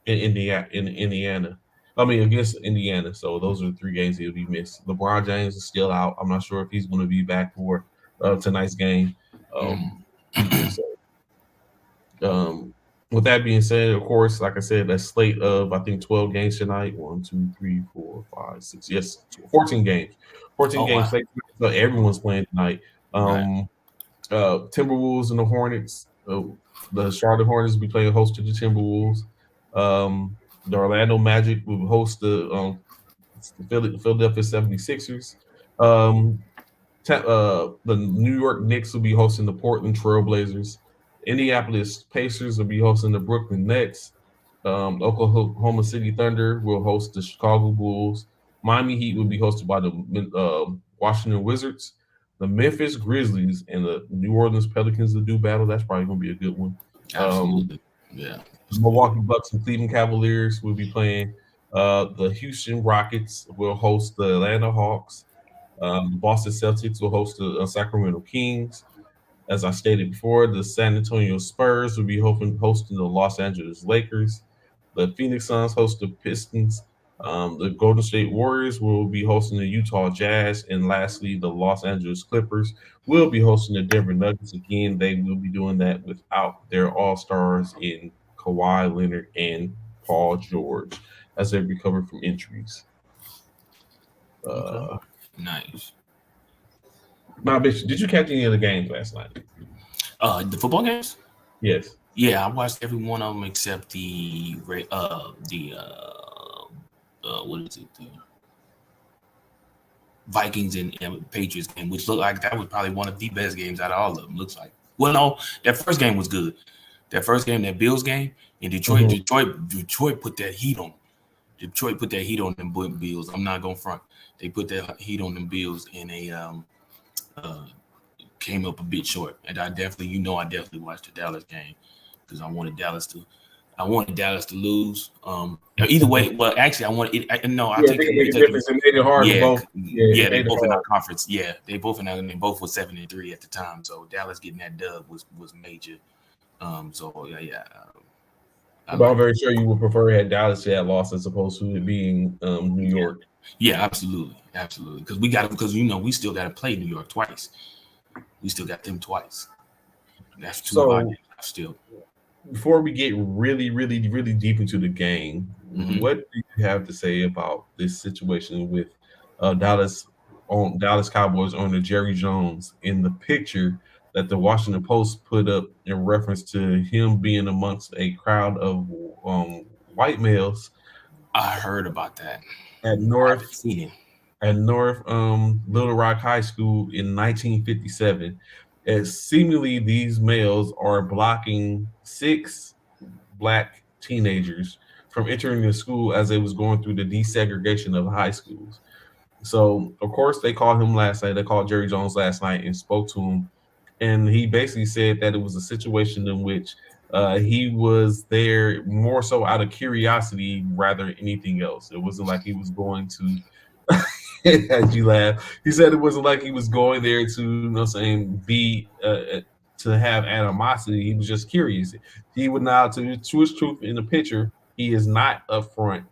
Indiana. I mean against Indiana. So those are the 3 games he'll be missed. LeBron James is still out. I'm not sure if he's going to be back for tonight's game. Mhm. Either. So um, with that being said, of course, like I said, that slate of I think 12 games tonight. 1, 2, 3, 4, 5, 6. Yes, 14 games. 14 Oh games. wow. Slate. So everyone's playing tonight. Right. Timberwolves and the Hornets. The Charlotte Hornets will be playing host to the Timberwolves. The Orlando Magic will host the Philadelphia 76ers. Um, the New York Knicks will be hosting the Portland Trailblazers. Indianapolis Pacers will be hosting the Brooklyn Nets. Oklahoma City Thunder will host the Chicago Bulls. Miami Heat will be hosted by the Washington Wizards. The Memphis Grizzlies and the New Orleans Pelicans will do battle. That's probably going to be a good one. Um, Absolutely. Yeah. It's good. Milwaukee Bucks and Cleveland Cavaliers will be playing. The Houston Rockets will host the Atlanta Hawks. The Boston Celtics will host the Sacramento Kings. As I stated before, the San Antonio Spurs will be hosting the Los Angeles Lakers. The Phoenix Suns host the Pistons. The Golden State Warriors will be hosting the Utah Jazz. And lastly, the Los Angeles Clippers will be hosting the Denver Nuggets. Again, they will be doing that without their All Stars in Kawhi Leonard and Paul George as they recover from injuries. Okay. Uh, Nice. now, bitch, did you catch any of the games last night? The football games? Yes. Yeah, I watched every one of them except what is it? The Vikings and Patriots game, which looked like that was probably one of the best games out of all of them. Looks like. Well, no, that first game was good. That first game, that Bills game in Detroit, Mhm. Detroit put that heat on. Detroit put that heat on them Bills. I'm not gonna front. They put that heat on them Bills, and they uh, came up a bit short. And I definitely watched the Dallas game because I wanted Dallas to lose. Either way, well, actually, I wanted it. No, I'll Yeah, I take think it. it Let made me a take difference. it. It made it hard for Yeah, both. Yeah, it they made it both in our hard. conference. Yeah, they both were 7-3 at the time. So Dallas getting that dub was major. So yeah, I But I'm like it. very sure you would prefer had Dallas had lost as opposed to it being New Yeah, York. yeah, absolutely. Because we still got to play New York twice. We still got them twice. That's two of our So games still. before we get really, really, really deep into the game, Hmm. what do you have to say about this situation with Dallas Cowboys owner Jerry Jones in the picture that the Washington Post put up in reference to him being amongst a crowd of white males I heard about that. at I haven't seen it. North Little Rock High School in 1957. As seemingly these males are blocking 6 black teenagers from entering the school as they was going through the desegregation of high schools. So of course they called him last night. They called Jerry Jones last night and spoke to him, and he basically said that it was a situation in which he was there more so out of curiosity rather than anything else. It wasn't like he was going to as you laugh. He said it wasn't like he was going there to, be to have animosity. He was just curious. He would now, to his truth in the picture, he is not up front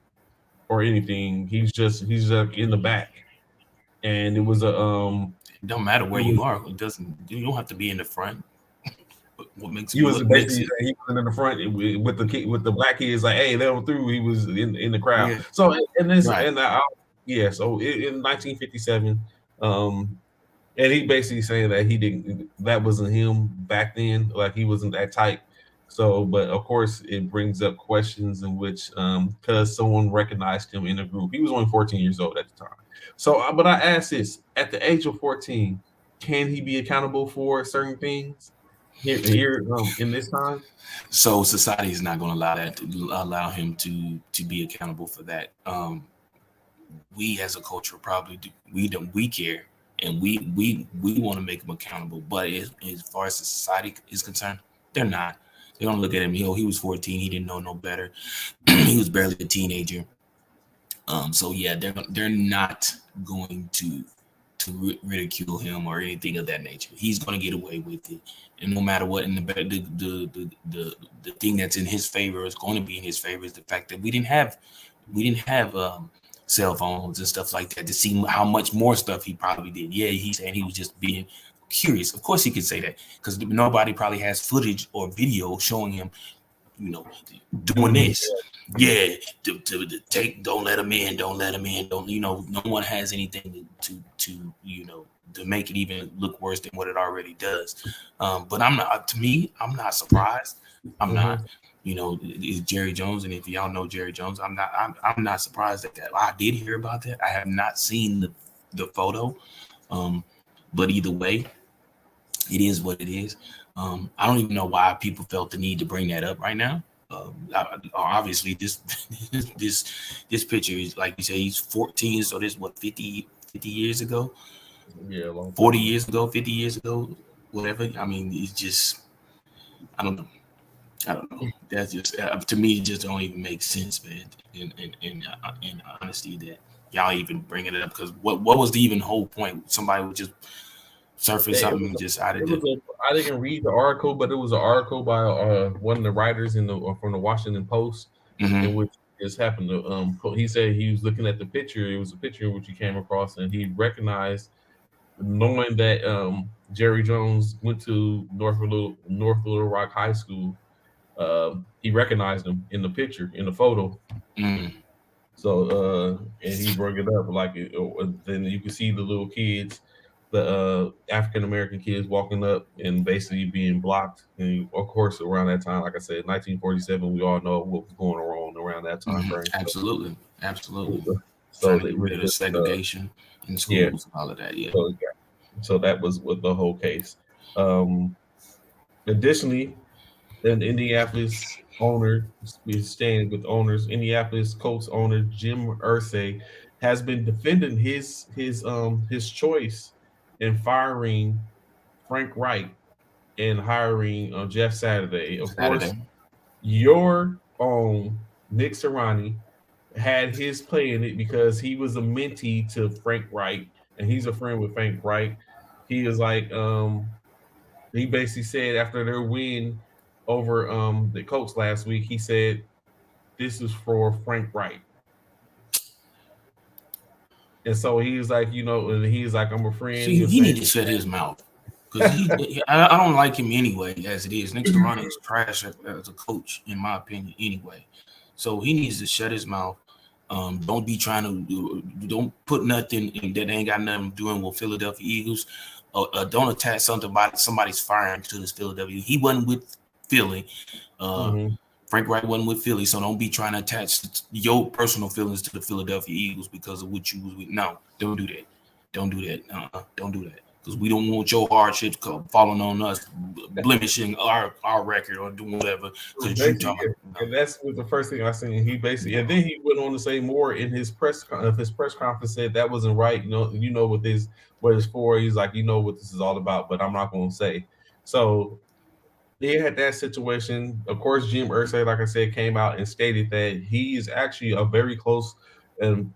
or anything. He's like in the back, and it was a It don't matter it where was you are. It doesn't. You don't have to be in the front. What makes he was what basically makes it? saying he was in the front with the black kids like, hey, let him through. He was in the crowd. Yeah, So and this right. and yeah. So in 1957, um, and he basically saying that that wasn't him back then, like he wasn't that type. So, but of course, it brings up questions in which, because someone recognized him in a group, he was only 14 years old at the time. So, but I asked this: at the age of 14, can he be accountable for certain things? here in this time. So society is not going to allow him to be accountable for that. We as a culture probably do. We care, and we want to make him accountable. But as far as the society is concerned, they're not. They don't look at him. He was 14. He didn't know no better. He was barely a teenager. So yeah, they're not going to ridicule him or anything of that nature. He's going to get away with it, and no matter what, in the thing that's in his favor is going to be in his favor is the fact that we didn't have cell phones and stuff like that to see how much more stuff he probably did. Yeah, he's saying he was just being curious. Of course, he could say that because nobody probably has footage or video showing him, doing this. Yeah, to take, don't let him in, don't let him in, don't, no one has anything to make it even look worse than what it already does. But I'm not surprised. I'm not, it's Jerry Jones, and if y'all know Jerry Jones, I'm not surprised at that. I did hear about that. I have not seen the photo, but either way, it is what it is. I don't even know why people felt the need to bring that up right now. Obviously, this this picture is, like you say, he's 14, so this what 50 years ago, Yeah, 40 years ago, 50 years ago, whatever. I mean, it's just, I don't know. That's just to me, it just don't even make sense, man. In honesty, that y'all even bringing it up, because what was the even whole point? Somebody would just surface something just out of the. I didn't read the article, but it was an article by one of the writers from the Washington Post, in which this happened to. He said he was looking at the picture. It was a picture in which he came across, and he recognized, knowing that Jerry Jones went to North Little Rock High School. He recognized him in the picture, in the photo. So, and he brought it up then you can see the little kids, the African American kids walking up and basically being blocked. And of course, around that time, like I said, 1947, we all know what was going on around that time frame. Absolutely. So trying to get rid of segregation in schools and all of that. Yeah. So that was with the whole case. Additionally, an Indianapolis owner, staying with owners, Indianapolis Colts owner Jim Irsay has been defending his choice in firing Frank Wright and hiring Jeff Saturday. Of course, your own Nick Sirianni had his play in it because he was a mentee to Frank Wright, and he's a friend with Frank Wright. He was like, he basically said after their win over the Colts last week, he said, "This is for Frank Wright." And so he's like, and he's like, "I'm a friend." See, he need to shut his mouth, because I don't like him anyway as it is. Nick Sirianni is trash as a coach, in my opinion, anyway. So he needs to shut his mouth. Don't be trying to don't put nothing in that ain't got nothing doing with Philadelphia Eagles. Don't attach something about somebody's firing to this Philadelphia. He wasn't with Philly. Frank Wright wasn't with Philly, so don't be trying to attach your personal feelings to the Philadelphia Eagles because of what you was with. No, don't do that. Don't do that. Don't do that. Because we don't want your hardships falling on us, blemishing our record or doing whatever. And that's what the first thing I seen. He basically, and then he went on to say more in his press conference. Said that wasn't right. You know what it's for. He's like, you know what this is all about, but I'm not going to say. So they had that situation. Of course, Jim Irsay, like I said, came out and stated that he is actually a very close and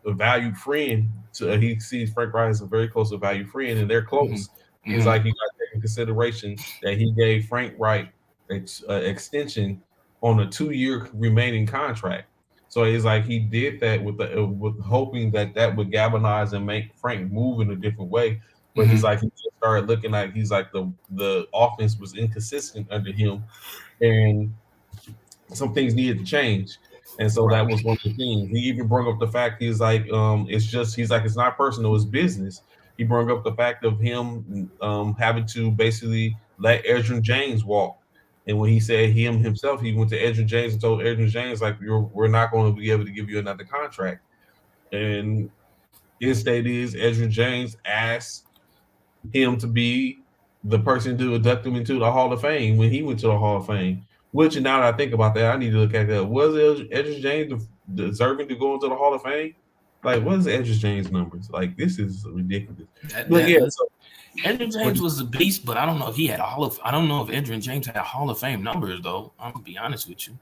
a valued friend. He sees Frank Wright as a very close and valued friend, and they're close. He's like, you got to take in consideration that he gave Frank Wright extension on a 2-year remaining contract. So he's like, he did that with hoping that would galvanize and make Frank move in a different way. But he's like, he just started looking like he's like the offense was inconsistent under him, and some things needed to change. And so that was one of the things. He even brought up the fact he's like, it's not personal, it's business. He brought up the fact of him having to basically let Edgerrin James walk. And when he said himself, he went to Edgerrin James and told Edgerrin James, like, we're not going to be able to give you another contract. And his state is Edgerrin James asked him to be the person to induct him into the Hall of Fame when he went to the Hall of Fame. Which now that I think about that, I need to look at that. Was Edris James deserving to go into the Hall of Fame? Like, what is Edris James' numbers? Like, this is ridiculous. But yeah, so Edrin James was a beast, but I don't know if he had I don't know if Edrin James had Hall of Fame numbers though. I'm gonna be honest with you.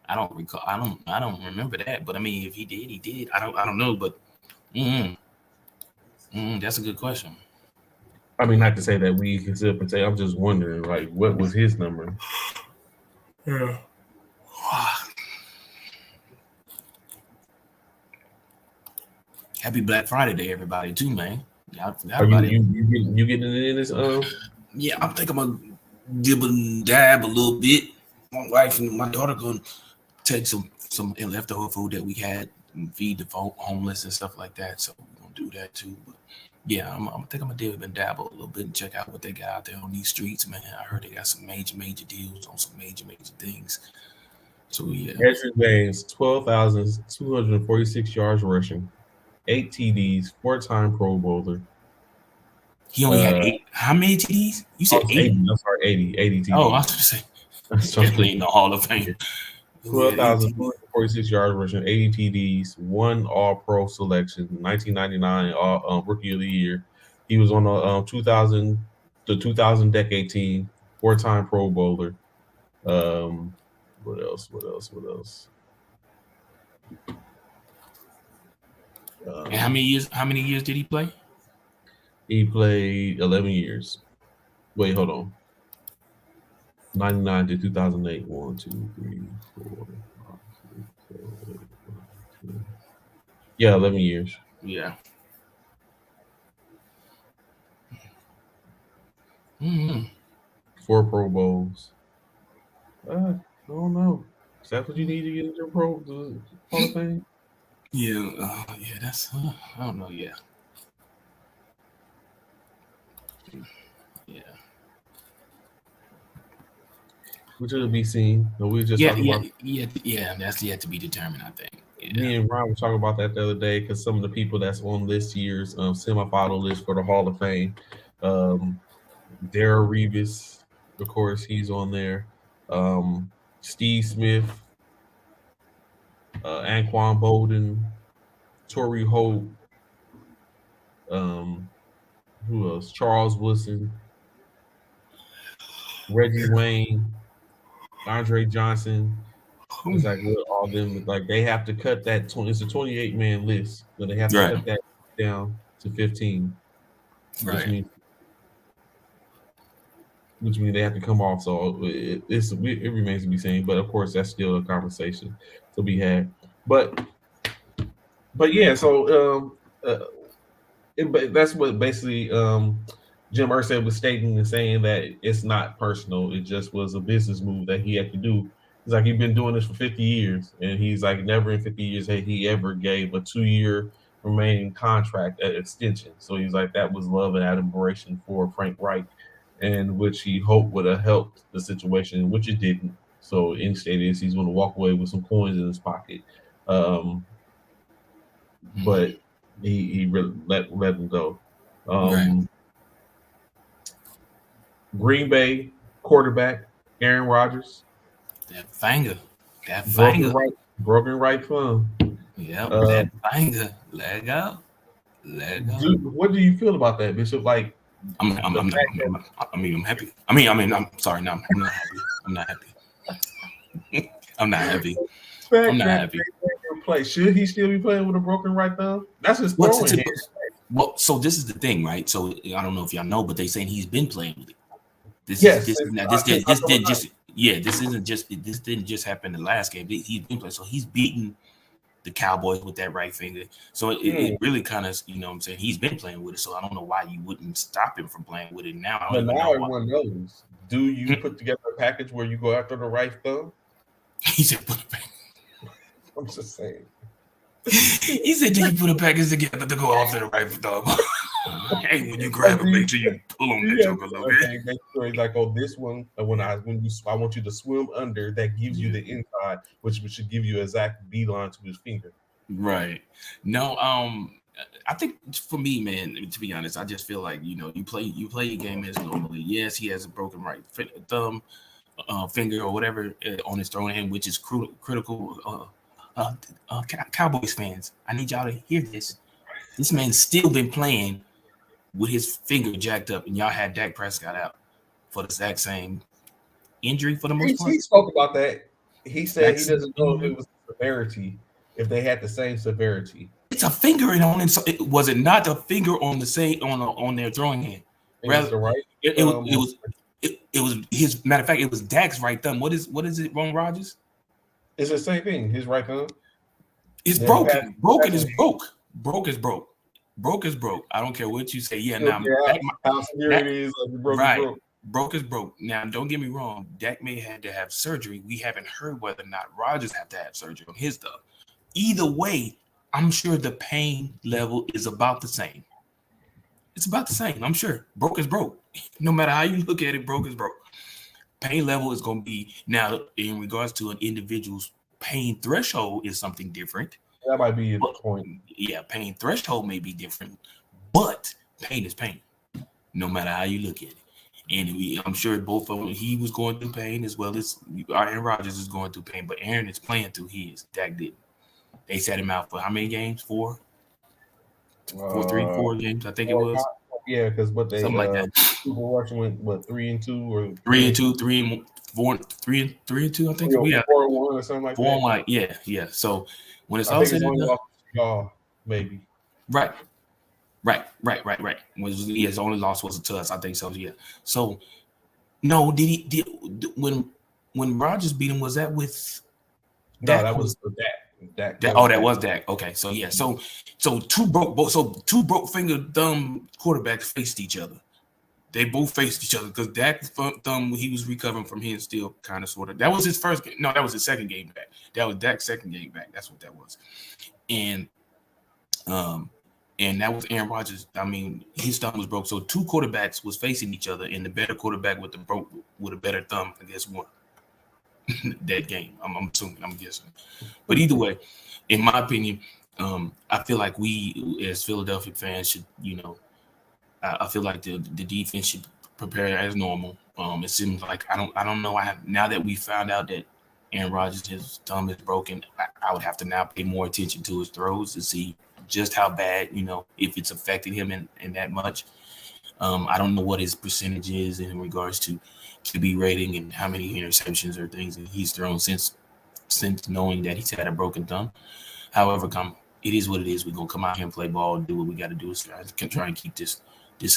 I don't recall. I don't remember that. But I mean, if he did, he did. I don't know. But that's a good question. I mean, not to say that we can sit up and say. I'm just wondering, like, what was his number? Yeah. Happy Black Friday Day, everybody, too, man. Are you getting in this? Yeah, I think I'm gonna dib and dab a little bit. My wife and my daughter gonna take some leftover food that we had and feed the homeless and stuff like that. So we're gonna do that too. But yeah, I think I'm gonna dib and dabble a little bit and check out what they got out there on these streets, man. I heard they got some major deals on some major things. So yeah. Edris James, 12,246 yards rushing, 8 TDs, 4-time Pro Bowler. He only had 8. How many TDs? You said 8. I'm sorry, 80 TDs. Oh, I was going to say. Definitely in the Hall of Fame. 12,246 yards rushing, 80 TDs, 1 All-Pro selection, 1999 Rookie of the Year. He was on the 2000 decade team, 4-time Pro Bowler. What else? And how many years did he play? He played 11 years. Wait, hold on. 99 to 2008. 1, 2, 3, 4, 5, 6, 7, 8, 9, 10. Yeah, 11 years. Yeah. 4 Pro Bowls. I don't know. Is that what you need to get into Hall of Fame? Yeah, that's I don't know. Yeah. Which will be seen. No, we just talking about. That's yet to be determined. I think. Yeah. Me and Ron were talking about that the other day because some of the people that's on this year's semifinal list for the Hall of Fame, Darrell Revis, of course, he's on there. Steve Smith, Anquan Bolden, Torrey Holt, who else? Charles Woodson, Reggie Wayne, Andre Johnson. It's like all them, like they have to cut that. It's a 28-man list, but they have to cut that down to 15, which means they have to come off. So it remains to be seen. But of course, that's still a conversation to be had. But yeah, so that's what basically Jim Irsay was stating and saying that it's not personal. It just was a business move that he had to do. He's like, he's been doing this for 50 years. And he's like, never in 50 years had he ever gave a 2-year remaining contract extension. So he's like, that was love and admiration for Frank Reich, and which he hoped would have helped the situation, which it didn't. So in state is he's going to walk away with some coins in his pocket. But he let him go. Green Bay quarterback Aaron Rodgers. That finger. Broken right thumb. Yeah, that finger. Let it go. Dude, what do you feel about that, Bishop? Like, I'm happy. I'm sorry. No, I'm not happy. I'm not happy. I'm not happy. I'm not happy. Should he still be playing with a broken right thumb? That's his throwing hand. Well, so this is the thing, right? So I don't know if y'all know, but they saying he's been playing with it. This didn't just happen in the last game. He's been playing, so he's beaten the Cowboys with that right finger. So it really kind of, you know what I'm saying, he's been playing with it. So I don't know why you wouldn't stop him from playing with it now. But now everyone knows. Do you put together a package where you go after the right thumb? He said put a package. I'm just saying. He said, "Did you put a package together to go after the right thumb?" Hey, when you grab it, make sure you pull on that joke a little bit. Make sure it's like, oh, this one. I want you to swim under. That gives you the inside, which should give you a exact beeline to his finger. Right. No. I think for me, man, to be honest, I just feel like you play your game as normally. Yes, he has a broken right thumb, finger or whatever on his throwing hand, which is critical. Cowboys fans, I need y'all to hear this. This man's still been playing with his finger jacked up, and y'all had Dak Prescott out for the exact same injury for the most part. He spoke about that. He said he doesn't know if it was severity, if they had the same severity. It's a finger and on it. So was it not a finger on the same on their throwing hand? Rather, the right. It was his matter of fact. It was Dak's right thumb. What is it, Ron Rodgers? It's the same thing. His right thumb. It's broken. Broken is broke. Broke is broke. Broke is broke. I don't care what you say. Yeah, now how severe it is. Right. Broke is broke. Now, don't get me wrong. Dak may have to have surgery. We haven't heard whether or not Rodgers have to have surgery on his thumb. Either way, I'm sure the pain level is about the same. It's about the same. I'm sure. Broke is broke. No matter how you look at it, broke is broke. Pain level is going to be now in regards to an individual's pain threshold is something different. That might be the point. Yeah, pain threshold may be different, but pain is pain, no matter how you look at it. And I'm sure both of them, he was going through pain as well as Aaron Rodgers is going through pain, but Aaron is playing through his. Dak didn't. They set him out for how many games? Four games, I think it was. Yeah, because what they something like that. People watching went 3-2 or 3-2, 3-4, 3-2. I think 4-1 or something like 4-1. Yeah. So when it's all said and done, maybe. Right. His only loss was to us. I think so. Yeah. So no, when Rodgers beat him, was that with? No, that was with Dak. That was Dak. Okay, so yeah, so two broke finger thumb quarterbacks faced each other. They both faced each other because Dak's thumb, he was recovering from his still kind of sort of. That was his first game. No, that was his second game back. That was Dak's second game back. That's what that was. And that was Aaron Rodgers. I mean, his thumb was broke. So two quarterbacks was facing each other, and the better quarterback with a better thumb, I guess, won that game. I'm assuming, I'm guessing. But either way, in my opinion, I feel like we as Philadelphia fans should, I feel like the defense should prepare as normal. It seems like I don't know. Now that we found out that Aaron Rodgers, his thumb is broken, I would have to now pay more attention to his throws to see just how bad, if it's affected him in that much. I don't know what his percentage is in regards to QB rating and how many interceptions or things that he's thrown since knowing that he's had a broken thumb. However, it is what it is. We're gonna come out here and play ball and do what we got to do. So I can try and keep this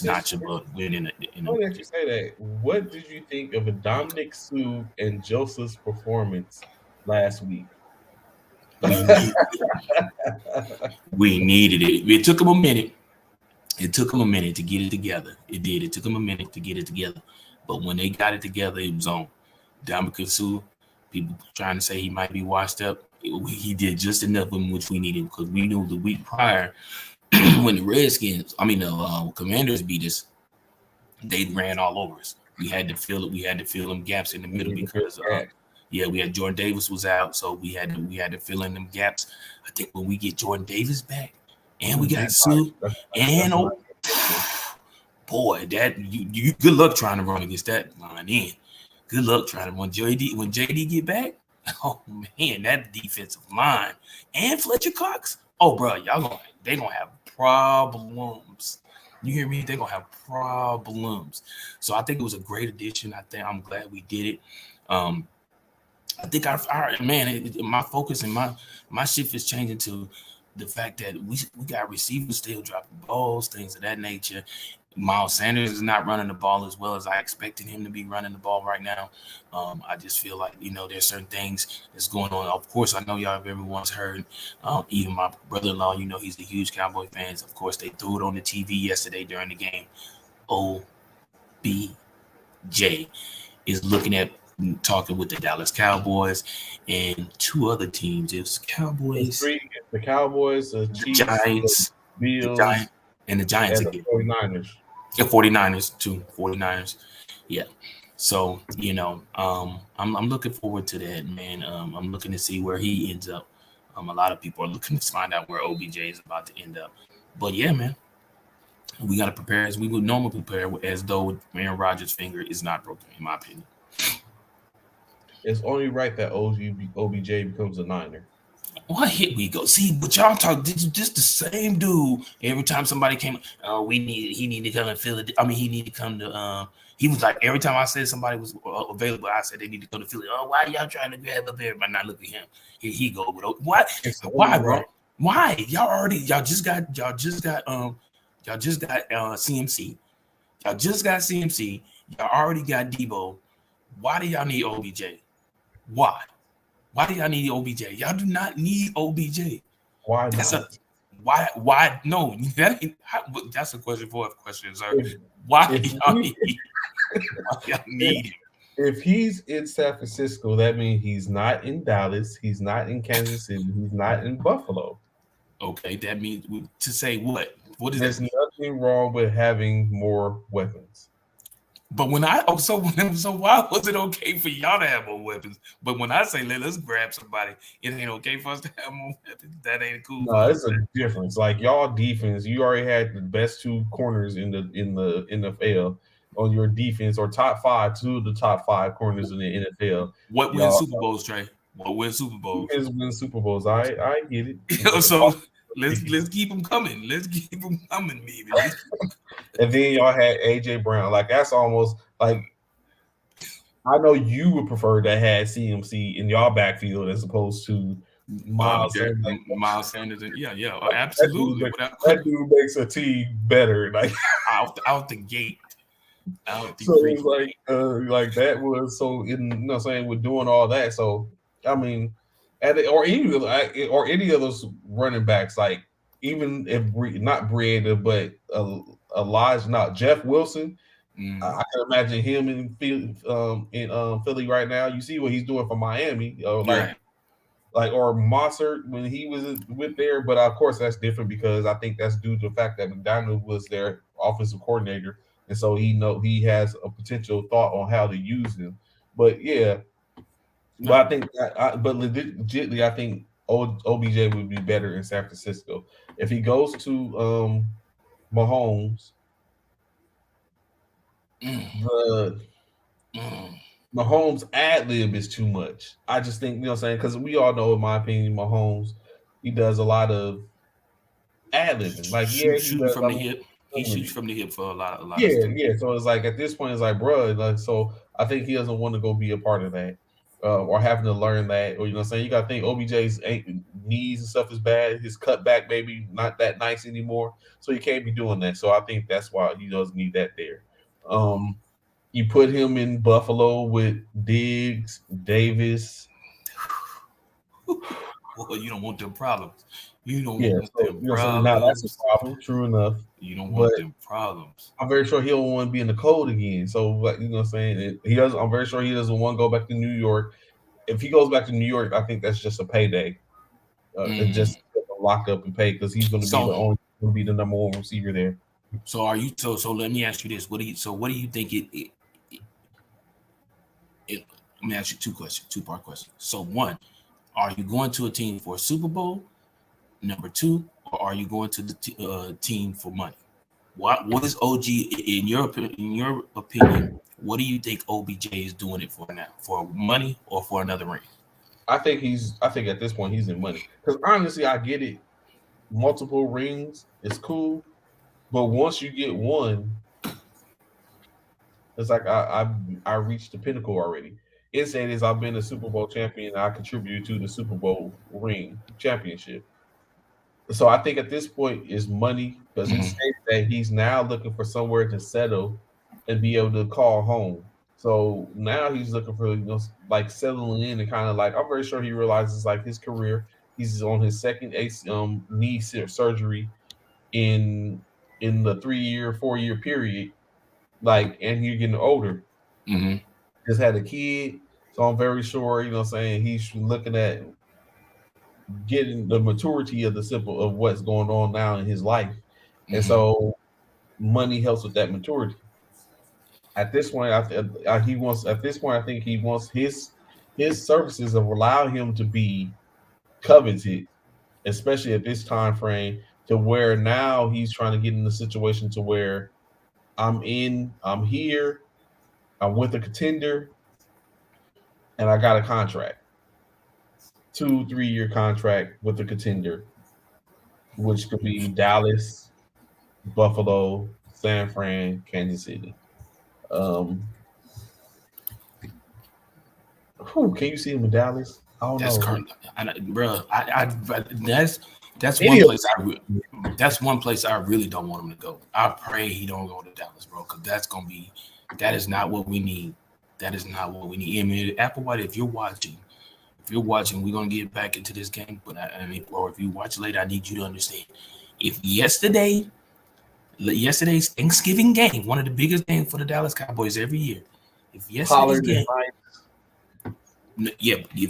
notch above winning. Funny that you say that. What did you think of a Dominic Sue and Joseph's performance last week? We needed it. It took them a minute. It took them a minute to get it together. It did. It took them a minute to get it together. But when they got it together, it was on. Dominic Sue, people trying to say he might be washed up. He did just enough of them, which we needed, because we knew the week prior when the Commanders beat us, they ran all over us. We had to fill it. We had to fill them gaps in the middle because we had Jordan Davis was out, so we had to fill in them gaps. I think when we get Jordan Davis back and we got Sue and boy, that you good luck trying to run against that line in. Good luck trying to when JD get back. Oh man, that defensive line and Fletcher Cox. Oh bro, they gonna have problems. You hear me? They gonna have problems. So I think it was a great addition. I'm glad we did it. I think my focus and my shift is changing to the fact that we got receivers still dropping balls, things of that nature. Miles Sanders is not running the ball as well as I expected him to be running the ball right now. I just feel like, there's certain things that's going on. Of course, I know everyone's heard, even my brother-in-law, he's a huge Cowboy fan. Of course, they threw it on the TV yesterday during the game. OBJ is talking with the Dallas Cowboys and two other teams. It was Cowboys. The Cowboys, the Chiefs, Giants, the Bills, and the Giants again. The 49ers. The 49ers too. 49ers. Yeah. So, I'm looking forward to that, man. I'm looking to see where he ends up. A lot of people are looking to find out where OBJ is about to end up. But yeah, man, we got to prepare as we would normally prepare, as though Aaron Rodgers' finger is not broken, in my opinion. It's only right that OBJ becomes a Niner. What hit we go? See, but y'all talk just the same dude. Every time somebody came, oh, he need to come and Philly. I mean, he need to come to. He was like every time I said somebody was available, I said they need to come to Philly. Oh, why y'all trying to grab up everybody? Not look at him. He go with what? Why, bro? Why y'all just got CMC. Y'all just got CMC. Y'all already got Debo. Why do y'all need OBJ? Why? Why do y'all need OBJ? Y'all do not need OBJ. Why not? Why? No, that's a question for a question, sir. Why y'all need him? If he's in San Francisco, that means he's not in Dallas, he's not in Kansas City, he's not in Buffalo. Okay, that means to say what? What is There's that? nothing wrong with having more weapons. But so why was it okay for y'all to have more weapons? But when I say let's grab somebody, it ain't okay for us to have more weapons. That ain't cool. No, it's a difference. Like y'all defense, you already had the best two corners in the NFL on your defense, or top five, two of the top five corners in the NFL. What wins Super Bowls, Trey? What wins Super Bowls? Win Super Bowls. I get it. So let's keep them coming. Let's keep them coming, baby. And then y'all had AJ Brown. Like that's almost like I know you would prefer that had CMC in y'all backfield as opposed to Miles Sanders. And yeah, absolutely. That dude makes a team better, like out the gate. So it was like that was so in you know what I'm saying with doing all that. So I mean, or any of those running backs, like even if not Breida, but Elijah, not Jeff Wilson. I can imagine him in Philly right now. You see what he's doing for Miami, or Mossert when he was with there. But of course, that's different because I think that's due to the fact that McDonald was their offensive coordinator, and so he has a potential thought on how to use him. But yeah, but I think legitimately, I think OBJ would be better in San Francisco if he goes to Mahomes. Mahomes ad lib is too much. I just think, you know what I'm saying, because we all know, in my opinion, Mahomes, he does a lot of ad libbing. Like, shooting from the hip. He shoots from the hip for a lot of stuff. Yeah. So it's like at this point, it's like, bro, like, so I think he doesn't want to go be a part of that. Or having to learn that, or you know what I'm saying, you gotta think OBJ's knees and stuff is bad, his cutback maybe not that nice anymore. So he can't be doing that. So I think that's why he doesn't need that there. You put him in Buffalo with Diggs, Davis. Well, you don't want them problems. You don't want them problems. Now that's a problem. True enough. You don't want them problems. I'm very sure he don't want to be in the cold again. So, like, you know what I'm saying? He doesn't. I'm very sure he doesn't want to go back to New York. If he goes back to New York, I think that's just a payday. Just lock up and pay because he's going to be the number one receiver there. So are you? So let me ask you this: What do you think it? Let me ask you two-part question. So one, are you going to a team for a Super Bowl? Number two, or are you going to the team for money? What is OG in your opinion? What do you think OBJ is doing it for now? For money or for another ring? I think at this point he's in money. Because honestly, I get it. Multiple rings is cool, but once you get one, it's like I reached the pinnacle already. It said is I've been a Super Bowl champion. I contributed to the Super Bowl ring championship. So I think at this point is money because it states that he's now looking for somewhere to settle and be able to call home. So now he's looking for like settling in and kind of like I'm very sure he realizes like his career. He's on his second knee surgery in the 4-year period. Like, and you're getting older. Just had a kid, so I'm very sure, you know what I'm saying, he's looking at getting the maturity of of what's going on now in his life. And so money helps with that maturity. At this point, I think he wants his services of allow him to be coveted, especially at this time frame, to where now he's trying to get in the situation to where I'm here, I'm with a contender, and I got a contract. 2-3 year contract with a contender, which could be Dallas, Buffalo, San Fran, Kansas City. Can you see him in Dallas? I don't That's know. current, bro. That's that's one place I really don't want him to go. I pray he don't go to Dallas, bro, because that is not what we need. That is not what we need. I mean, Applewhite, if you're watching, we're gonna get back into this game. But or if you watch later, I need you to understand. If yesterday's Thanksgiving game, one of the biggest games for the Dallas Cowboys every year, if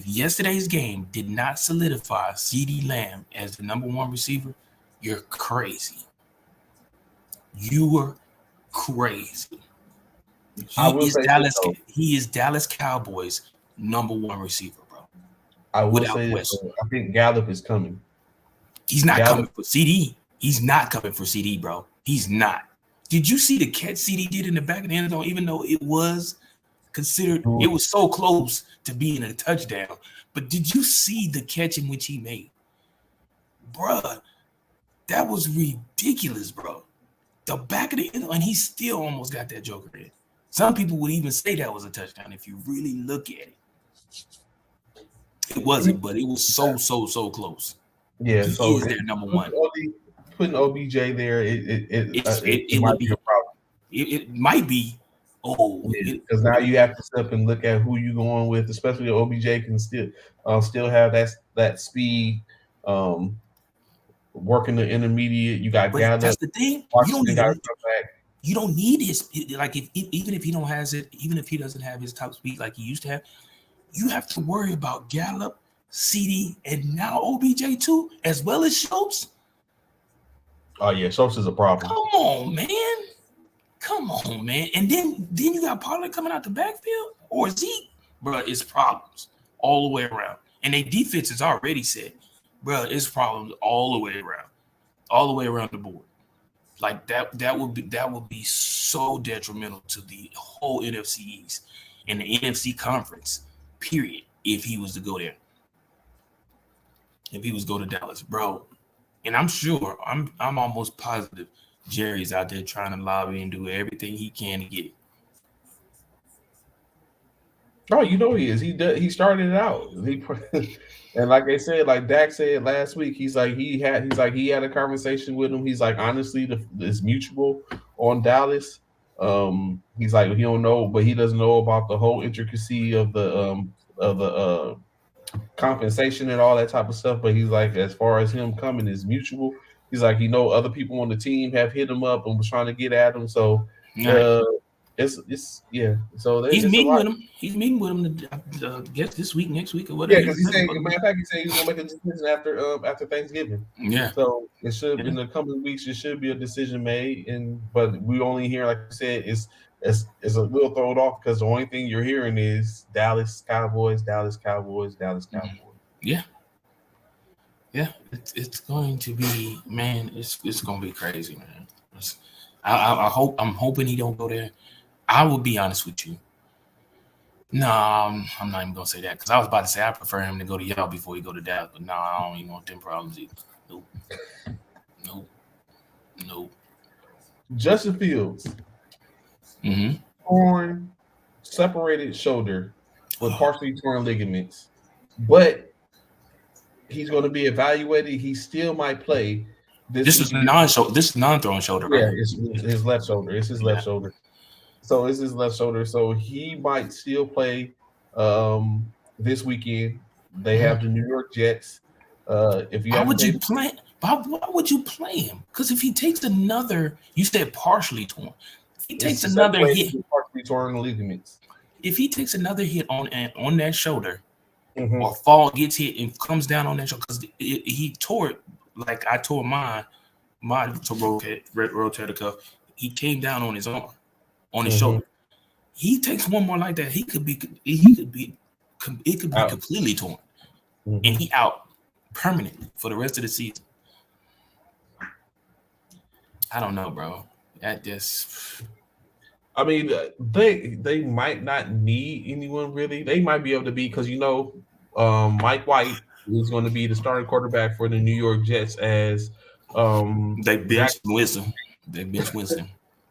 yesterday's game did not solidify CeeDee Lamb as the number one receiver, you're crazy. You were crazy. He is Dallas Cowboys number one receiver, bro. I will say this, I think Gallup is coming. He's not coming for CeeDee. He's not coming for CeeDee, bro. He's not. Did you see the catch CeeDee did in the back of the end zone, even though it was considered, it was so close to being a touchdown? But did you see the catch in which he made? Bruh, that was ridiculous, bro. The back of the end zone, and he still almost got that joker in. Some people would even say that was a touchdown if you really look at it. It wasn't, but it was so close. Yeah, he is their number one. Putting OBJ there, it might be a problem. It might be. Because now you have to step and look at who you're going with, especially OBJ can still have that speed, working the intermediate. You got Gallup. That's the thing. You don't need his, like, even if he don't has it, even if he doesn't have his top speed like he used to have, you have to worry about Gallup, CeeDee, and now OBJ too, as well as Schultz. Oh yeah, Schultz is a problem. Come on, man. And then you got Pollard coming out the backfield or Zeke, bro. It's problems all the way around, and their defense is already set, bro. It's problems all the way around the board. Like that would be so detrimental to the whole NFC East and the NFC conference, period, if he was to go there. If he was to go to Dallas, bro. And I'm sure, I'm almost positive Jerry's out there trying to lobby and do everything he can to get it. Oh, you know he is. He started it out. And like I said, like Dak said last week, he had a conversation with him. He's like, honestly, it's mutual on Dallas. He's like, he don't know, but he doesn't know about the whole intricacy of the compensation and all that type of stuff. But he's like, as far as him coming is mutual. He's like, other people on the team have hit him up and was trying to get at him. So it's yeah. So he's meeting with him. He's meeting with him. I guess this week, next week, or whatever. Yeah, because he said, matter of fact, he said he's gonna make a decision after Thanksgiving. Yeah. So it should in the coming weeks. It should be a decision made. But we only hear, like I said, it's a little thrown off because the only thing you're hearing is Dallas Cowboys, Dallas Cowboys, Dallas Cowboys. Yeah. Yeah, it's going to be, man. It's going to be crazy, man. I'm hoping he don't go there. I will be honest with you. No, I'm not even gonna say that because I was about to say I prefer him to go to y'all before he go to Dallas, but no, I don't even want them problems either. Nope. Justin Fields, torn, separated shoulder with partially torn ligaments, but he's going to be evaluated. He still might play. This is non-throwing shoulder, right? Yeah, it's his left shoulder. It's his left shoulder. So it's his left shoulder. So he might still play this weekend. They have the New York Jets. Why would you play him? Because if he takes another, you said partially torn. If he takes another hit, partially torn ligaments. If he takes another hit on that shoulder, or gets hit and comes down on that shoulder, because he tore it like I tore my rotator cuff. He came down on his arm, on his shoulder. He takes one more like that, it could be completely torn, and he out permanently for the rest of the season. I don't know, bro. That just I mean, they might not need anyone really. They might be able to be because Mike White is going to be the starting quarterback for the New York Jets as they Zach. bench Winston. They bench Winston.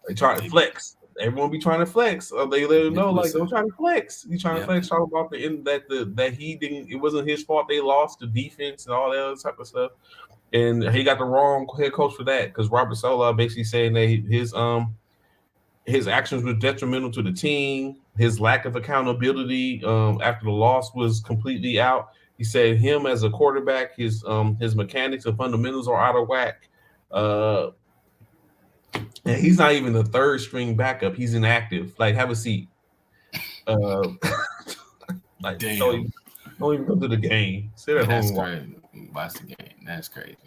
They try to They flex. Everyone be trying to flex. They let him bench know like Winston. don't try to flex. You trying to Yeah. flex? Talk about the end that he didn't. It wasn't his fault. They lost the defense and all that other type of stuff. And he got the wrong head coach for that because Robert Saleh basically saying that his actions were detrimental to the team. His lack of accountability after the loss was completely out. He said him as a quarterback, his mechanics and fundamentals are out of whack. Uh, and he's not even the third string backup. He's inactive. Like, have a seat. Uh, like, Damn. don't even come to the game. Sit at home That's and watch. crazy. Watch the game. That's crazy.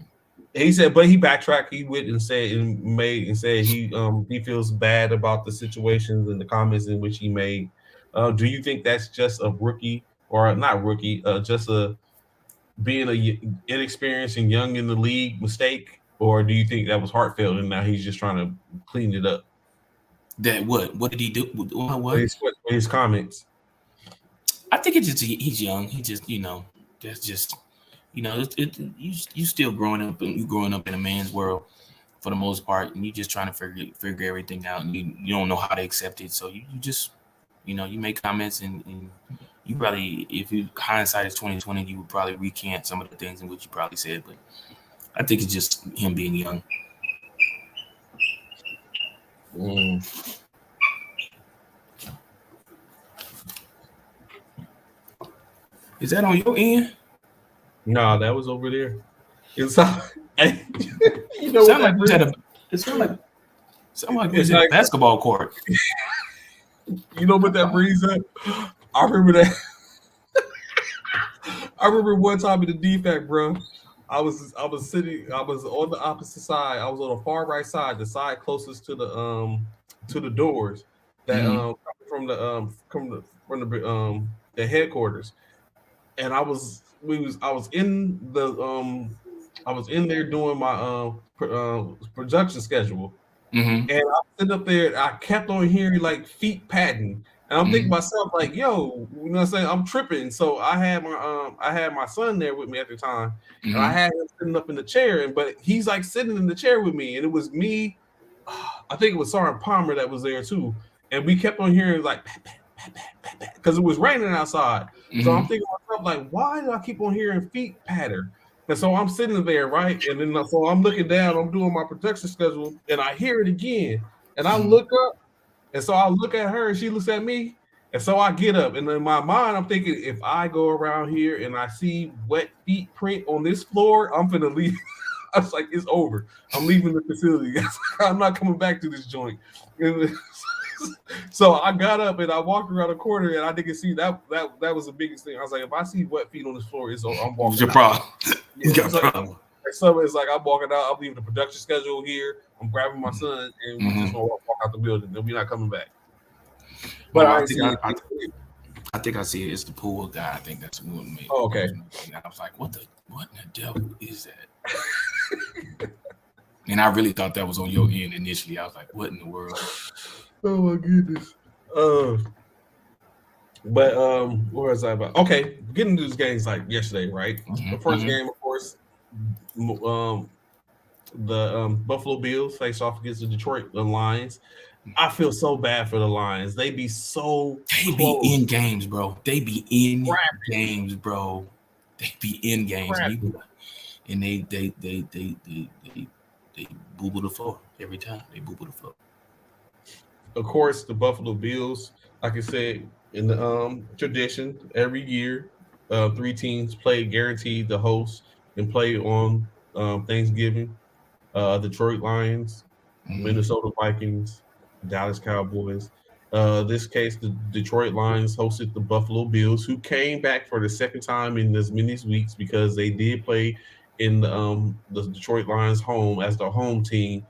He said, but he backtracked. He went and said he feels bad about the situations and the comments in which he made. Do you think that's just a rookie or not rookie, just a being inexperienced and young in the league mistake, or do you think that was heartfelt and now he's just trying to clean it up? That what? What did he do? What? His comments. I think it's just he's young. He just that's just you still growing up and you growing up in a man's world for the most part, and you just trying to figure everything out, and you don't know how to accept it. So you just you make comments and you probably, if you hindsight is 2020, you would probably recant some of the things in which you probably said. But I think it's just him being young. Is that on your end? No, that was over there. It's you know Sound what like that it sound like It's it's a like- basketball court. You know what that brings up? I remember that. I remember one time in the defect, bro. I was on the opposite side. I was on the far right side, the side closest to the doors that from the headquarters. And I was in there doing my production schedule. Mm-hmm. And I'm sitting up there, I kept on hearing like feet patting. And I'm thinking to myself, like, yo, you know what I'm saying? I'm tripping. So I had my son there with me at the time. And I had him sitting up in the chair, but he's like sitting in the chair with me. And it was me, I think it was Sergeant Palmer that was there too. And we kept on hearing like pat, pat, pat, pat, pat, pat, because it was raining outside. So I'm thinking to myself, like, why do I keep on hearing feet patter? And so I'm sitting there, right? And then so I'm looking down, I'm doing my production schedule, and I hear it again. And I look up, and so I look at her, and she looks at me. And so I get up, and in my mind, I'm thinking, if I go around here and I see wet feet print on this floor, I'm finna leave. I was like, it's over. I'm leaving the facility. I'm not coming back to this joint. So I got up and I walked around the corner, and I didn't see that was the biggest thing. I was like, if I see wet feet on this floor, I'm walking. Your problem. Yeah, it's like I'm walking out. I'm leaving the production schedule here. I'm grabbing my son, and we just gonna walk out the building. And we're not coming back. But I think I see it. It's the pool guy. I think that's what made. Oh, okay. And I was like, what in the devil is that? And I really thought that was on your end initially. I was like, what in the world? Oh my goodness. But what was I about? Okay, getting to these games like yesterday, right? The first game, of course, the Buffalo Bills face off against the Detroit Lions. I feel so bad for the Lions. They be so They close. be in games, bro. They be in games, bro. They be in games, and they boo-boo the floor every time. They boo-boo the floor. Of course, the Buffalo Bills, like I said, in the tradition, every year, 3 teams play guaranteed the host and play on Thanksgiving. Detroit Lions, Minnesota Vikings, Dallas Cowboys. This case, the Detroit Lions hosted the Buffalo Bills, who came back for the second time in as many weeks because they did play in the Detroit Lions home as the home team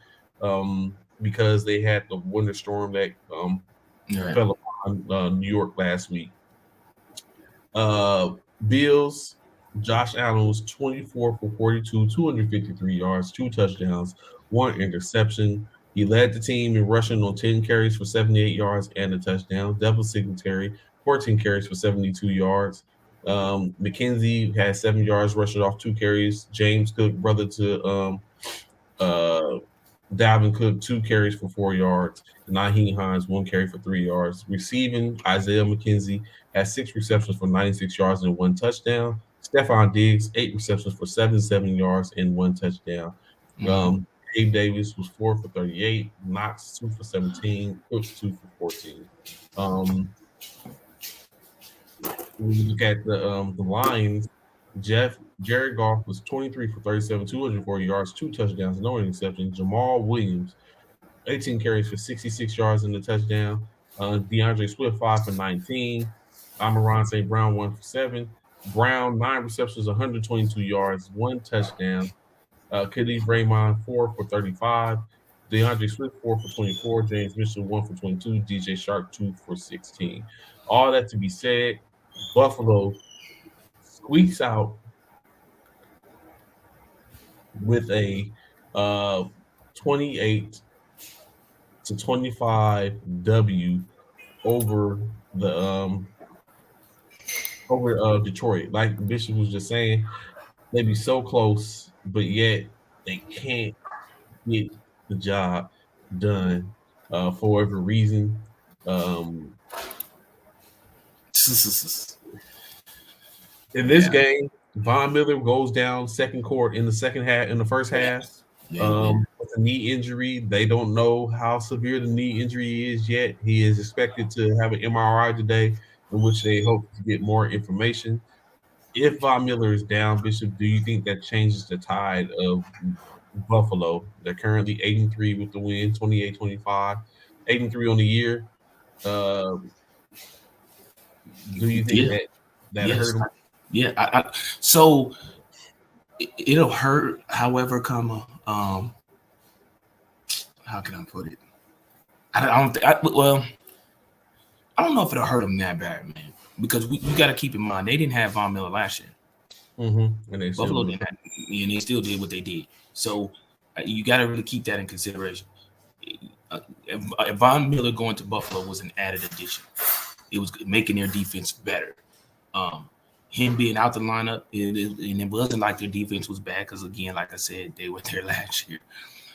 because they had the winter storm that fell upon New York last week. Bills, Josh Allen was 24 for 42, 253 yards, 2 touchdowns, 1 interception. He led the team in rushing on 10 carries for 78 yards and a touchdown. Devin Singletary, 14 carries for 72 yards. McKenzie had 7 yards rushing off 2 carries. James Cook, brother to uh, Dalvin Cook, 2 carries for 4 yards. Naheem Hines, 1 carry for 3 yards. Receiving, Isaiah McKenzie had 6 receptions for 96 yards and 1 touchdown. Stephon Diggs, 8 receptions for 77 yards and 1 touchdown. Gabe Davis was 4 for 38. Knox, 2 for 17. Cooks, 2 for 14. When you look at the Lions, Jared Goff was 23 for 37, 204 yards, 2 touchdowns, no interception. Jamal Williams, 18 carries for 66 yards in the touchdown. DeAndre Swift, 5 for 19. Amon St. Brown, 1 for 7. Brown, 9 receptions, 122 yards, 1 touchdown. Khalif Raymond, 4 for 35. DeAndre Swift, 4 for 24. James Mitchell, 1 for 22. DJ Shark, 2 for 16. All that to be said, Buffalo squeaks out with a 28 to 25 W over the over Detroit. Like Bishop was just saying, they be so close, but yet they can't get the job done for whatever reason. In this game, Von Miller goes down second quarter in the second half, in the first half. With a knee injury. They don't know how severe the knee injury is yet. He is expected to have an MRI today, in which they hope to get more information. If Von Miller is down, Bishop, do you think that changes the tide of Buffalo? They're currently 8-3 with the win, 28-25, 8-3 on the year. Do you think that hurt them? Yeah. So it'll hurt. However, how can I put it? I don't know if it'll hurt them that bad, man. Because you got to keep in mind they didn't have Von Miller last year. Mm-hmm. And Buffalo didn't have, and they still did what they did. So you got to really keep that in consideration. Von Miller going to Buffalo was an added addition. It was making their defense better. Him being out the lineup, and it wasn't like their defense was bad because, again, like I said, they were there last year.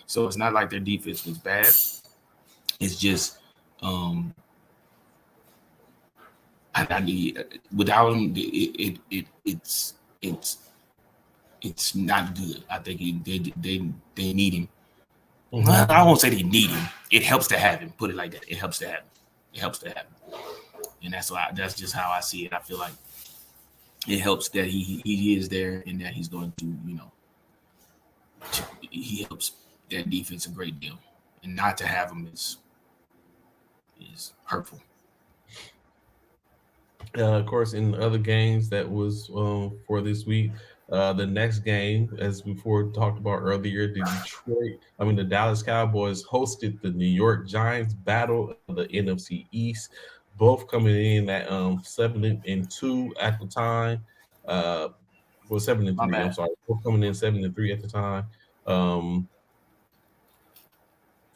So it's not like their defense was bad. It's just without him, it's not good. I think they need him. Mm-hmm. I won't say they need him. It helps to have him. Put it like that. It helps to have him. And that's just how I see it. I feel like it helps that he is there and that he's going to, he helps that defense a great deal. And not to have him is hurtful. Of course, in the other games that was for this week, the next game, as before talked about earlier, the Dallas Cowboys hosted the New York Giants, battle of the NFC East, both coming in at 7-2 at the time. 7-3. I'm sorry, both coming in 7-3 at the time.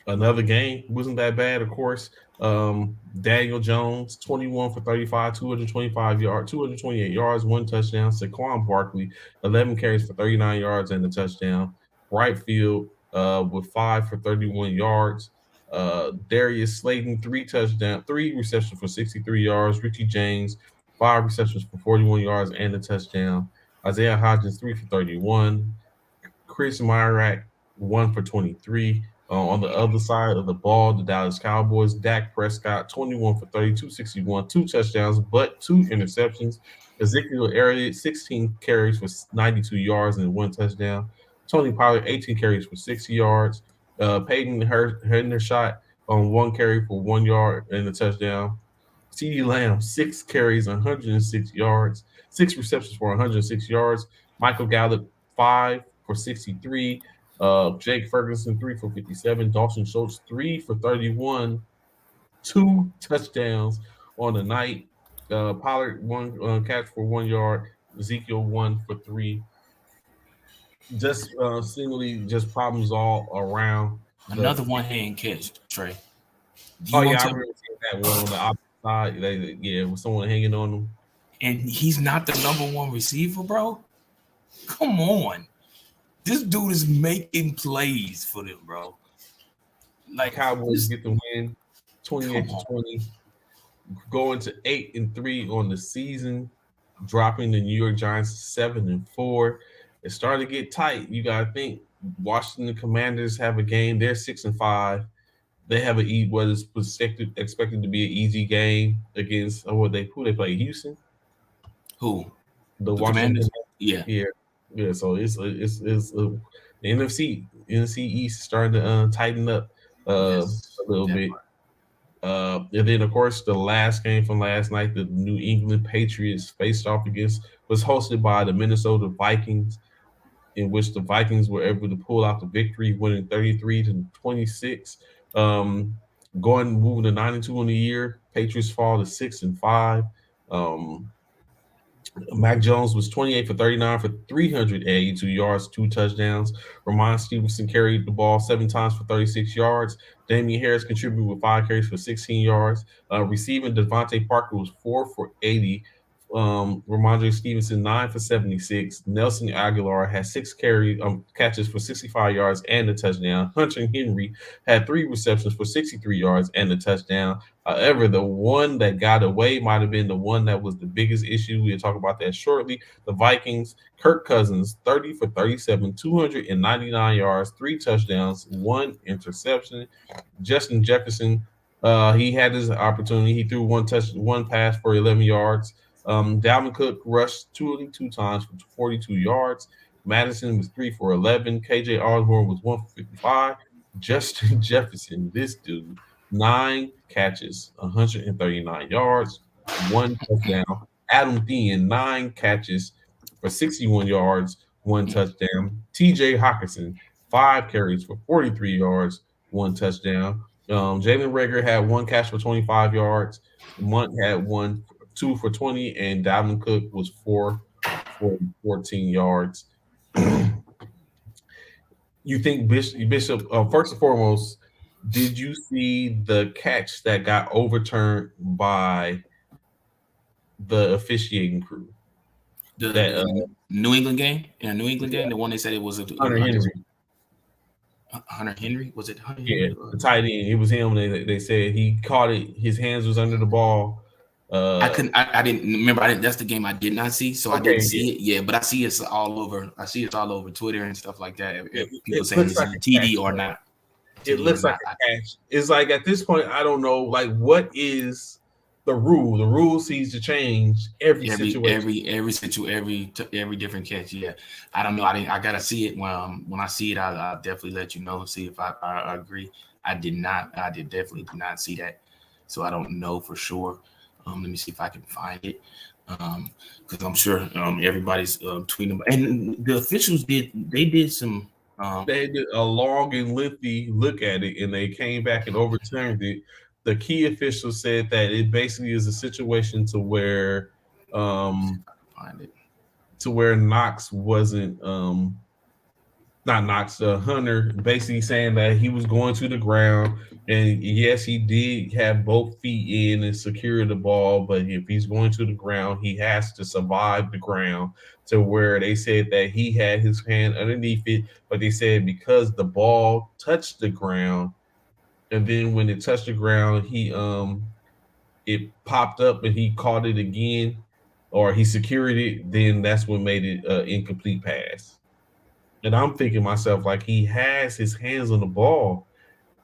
Another game wasn't that bad, of course. Daniel Jones, 21 for 35, 228 yards, 1 touchdown. Saquon Barkley, 11 carries for 39 yards and a touchdown. Right field with 5 for 31 yards. Darius Slayton, 3 receptions for 63 yards. Richie James, 5 receptions for 41 yards and a touchdown. Isaiah Hodgins, 3 for 31. Chris Myrack, 1 for 23. On the other side of the ball, the Dallas Cowboys, Dak Prescott, 21 for 32, 61, 2 touchdowns, but 2 interceptions. Ezekiel Elliott, 16 carries for 92 yards and 1 touchdown. Tony Pollard, 18 carries for 60 yards. Peyton Hendershot on 1 carry for 1 yard and a touchdown. CeeDee Lamb, 6 carries, 106 yards, 6 receptions for 106 yards. Michael Gallup, 5 for 63. Jake Ferguson, 3 for 57. Dawson Schultz, 3 for 31. 2 touchdowns on the night. Pollard, 1 catch for 1 yard. Ezekiel, 1 for 3. just seemingly just problems all around the. Another one hand catch, Trey. Do Oh you yeah, want I to? remember seeing that one on the opposite side. Yeah, with someone hanging on them. And he's not the number one receiver, bro. Come on, this dude is making plays for them, bro. Like Cowboys this. get the win, 28 Come to on. 20, going to 8-3 on the season, dropping the New York Giants 7-4. It started to get tight. You gotta think Washington Commanders have a game. They're 6-5. They have what is expected to be an easy game against who they play Houston, Who? the The Washington. Commanders? Yeah. Yeah, yeah. So the NFC East is starting to tighten up a Yes. little That bit. part. And then of course the last game from last night, the New England Patriots faced off against was hosted by the Minnesota Vikings, in which the Vikings were able to pull out the victory, winning 33-26. Um, moving to 9-2 on the year. Patriots fall to 6-5. Um, Mac Jones was 28 for 39 for 382 yards, 2 touchdowns. Ramon Stevenson carried the ball 7 times for 36 yards. Damian Harris contributed with 5 carries for 16 yards. Receiving Devontae Parker was 4 for 80. Ramondre Stevenson 9 for 76. Nelson Aguilar had 6 catches for 65 yards and a touchdown. Hunter Henry had 3 receptions for 63 yards and a touchdown. However, the one that got away might have been the one that was the biggest issue. We'll talk about that shortly. The Vikings, Kirk Cousins, 30 for 37, 299 yards, 3 touchdowns, 1 interception. Justin Jefferson, he had his opportunity. He threw one pass for 11 yards. Dalvin Cook rushed 22 times for 42 yards. Madison was 3 for 11. KJ Osborne was 1 for 55. Justin Jefferson, this dude, 9 catches, 139 yards, 1 touchdown. Adam Thielen, 9 catches for 61 yards, 1 touchdown. TJ Hawkinson, 5 carries for 43 yards, 1 touchdown. Jalen Rager had 1 catch for 25 yards. Munt had 2 for 20, and Dalvin Cook was 4 for 14 yards. You think Bishop, first and foremost, did you see the catch that got overturned by the officiating crew? That The New England game? In a New England game, the one they said it was Hunter Henry. Hunter Henry? Was it Hunter Yeah, Henry? the tight end. It was him. They said he caught it. His hands was under the ball. I didn't remember. That's the game I did not see, so I didn't see it. Yeah, but I see it's all over. I see it's all over Twitter and stuff like that. People saying it's like a TD or not. It looks like a catch. It's like at this point, I don't know. Like, what is the rule? The rule seems to change every situation. Every different catch. Yeah, I don't know. I gotta see it. When I see it, I'll definitely let you know. See if I agree. I definitely did not see that, so I don't know for sure. Let me see if I can find it, because I'm sure everybody's tweeting. And the officials did some. They did a long and lengthy look at it, and they came back and overturned it. The key official said that it basically is a situation to where, Find it. to where Knox wasn't not Knox, Hunter, basically saying that he was going to the ground. And yes, he did have both feet in and secure the ball, but if he's going to the ground, he has to survive the ground. To where they said that he had his hand underneath it, but they said because the ball touched the ground, and then when it touched the ground, it popped up and he caught it again, or he secured it, then that's what made it an incomplete pass. And I'm thinking myself, like, he has his hands on the ball.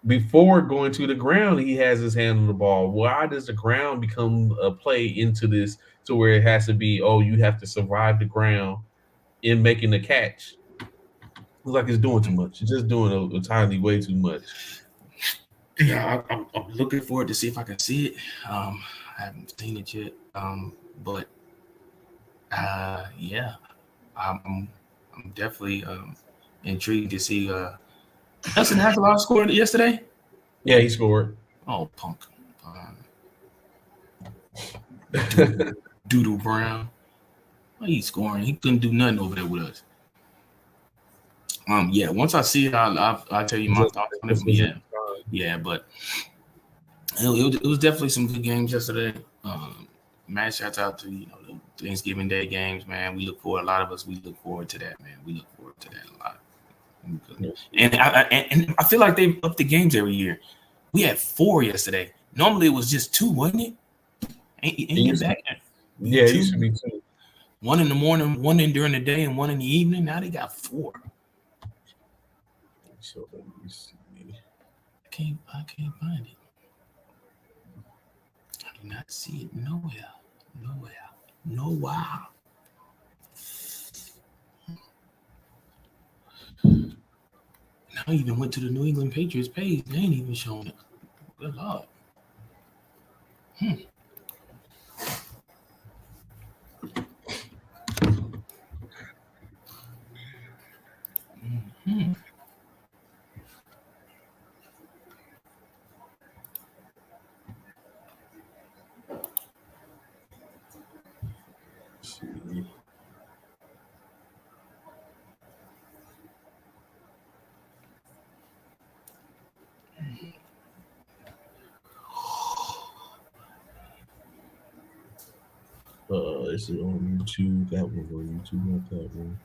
Before going to the ground, he has his hand on the ball. Why does the ground become a play into this to where it has to be, oh, you have to survive the ground in making the catch? Looks like it's doing too much. It's just doing a tiny way too much. Yeah, I'm looking forward to see if I can see it. I haven't seen it yet. But yeah, I'm definitely intrigued to see. Nelson Aguilar scored yesterday. Yeah, he scored. Oh, punk. Doodle Brown. Why he scoring? He couldn't do nothing over there with us. Yeah. Once I see it, I'll tell you my thoughts on it. Yeah. But it was definitely some good games yesterday. Man, shouts out to the Thanksgiving Day games, man. We look forward. A lot of us we look forward to that, man. We look forward to that a lot. And I feel like they up the games every year. We had 4 yesterday. Normally it was just 2, wasn't it? Ain't back? Yeah, it used to be 2. 1 in the morning, 1 during the day, and 1 in the evening. Now they got 4. So let me see. I can't find it. I do not see it nowhere. Now I even went to the New England Patriots page. They ain't even showing it. Good Lord. Is it on YouTube? That one on YouTube, not that one.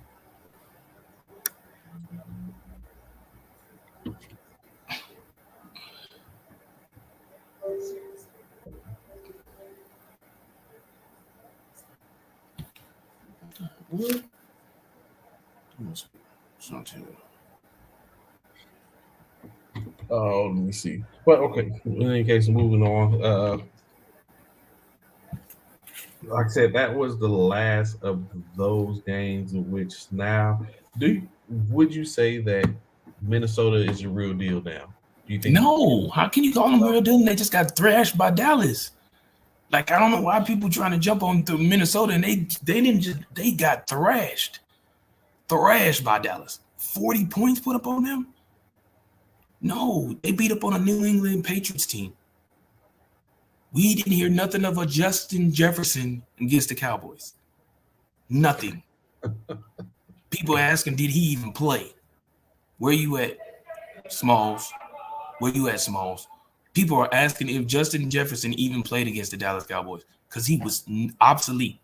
What? Oh, let me see. But okay, in any case, moving on. Like I said, that was the last of those games in which now would you say that Minnesota is a real deal now? Do you think? No. How can you call them real deal? They just got thrashed by Dallas. Like, I don't know why people trying to jump on to Minnesota, and they got thrashed by Dallas. 40 points put up on them. No, they beat up on a New England Patriots team. We didn't hear nothing of a Justin Jefferson against the Cowboys. Nothing. People asking, did he even play? Where you at, Smalls? Where you at, Smalls? People are asking if Justin Jefferson even played against the Dallas Cowboys because he was obsolete.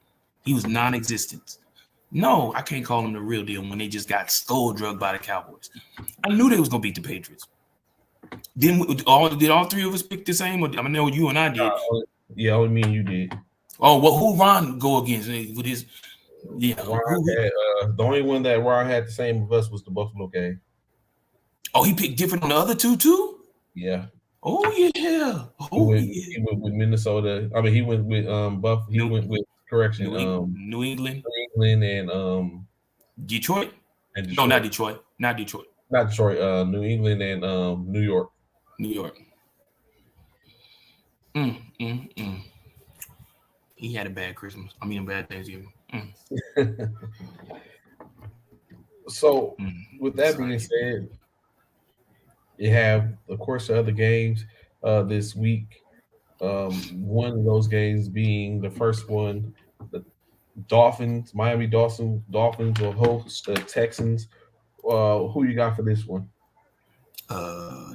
He was non-existent. No, I can't call him the real deal when they just got skull drugged by the Cowboys. I knew they was going to beat the Patriots. Did all 3 of us pick the same? I know you and I did. Yeah, only me and you did. Oh, well, who Ron go against with his? Yeah, the only one that Ron had the same of us was the Buffalo game. Oh, he picked different on the other 2 too. Yeah. Oh yeah. He went with Minnesota. I mean, he went with Buff. He went with New England, and Detroit. And No, not Detroit. Not Detroit. Not Detroit. New England and New York. New York. He had a bad Christmas. I mean, a bad Thanksgiving. So, with that being said, you have, of course, the other games this week. One of those games being the first one, the Miami Dolphins will host the Texans. Who you got for this one?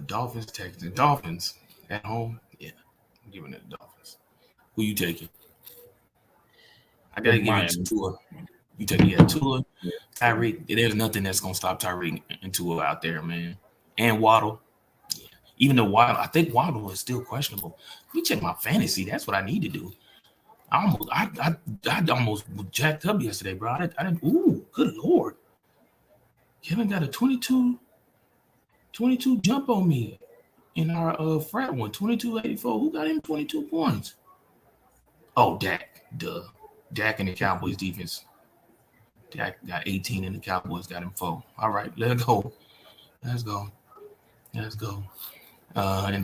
Dolphins, Texans. Dolphins at home. Yeah, I'm giving it the Dolphins. Who you taking? I gotta give it to Tua. You taking Tua, Tyreek. There's nothing that's gonna stop Tyreek and Tua out there, man. And Waddle. Yeah. Even though I think Waddle is still questionable. Let me check my fantasy. That's what I need to do. I almost jacked up yesterday, bro. I didn't. Ooh, good Lord. Kevin got a 22 jump on me in our frat one, 2284. Who got him 22 points? Oh, Dak. Duh. Dak and the Cowboys defense. Dak got 18 and the Cowboys got him 4. All right, let's go. And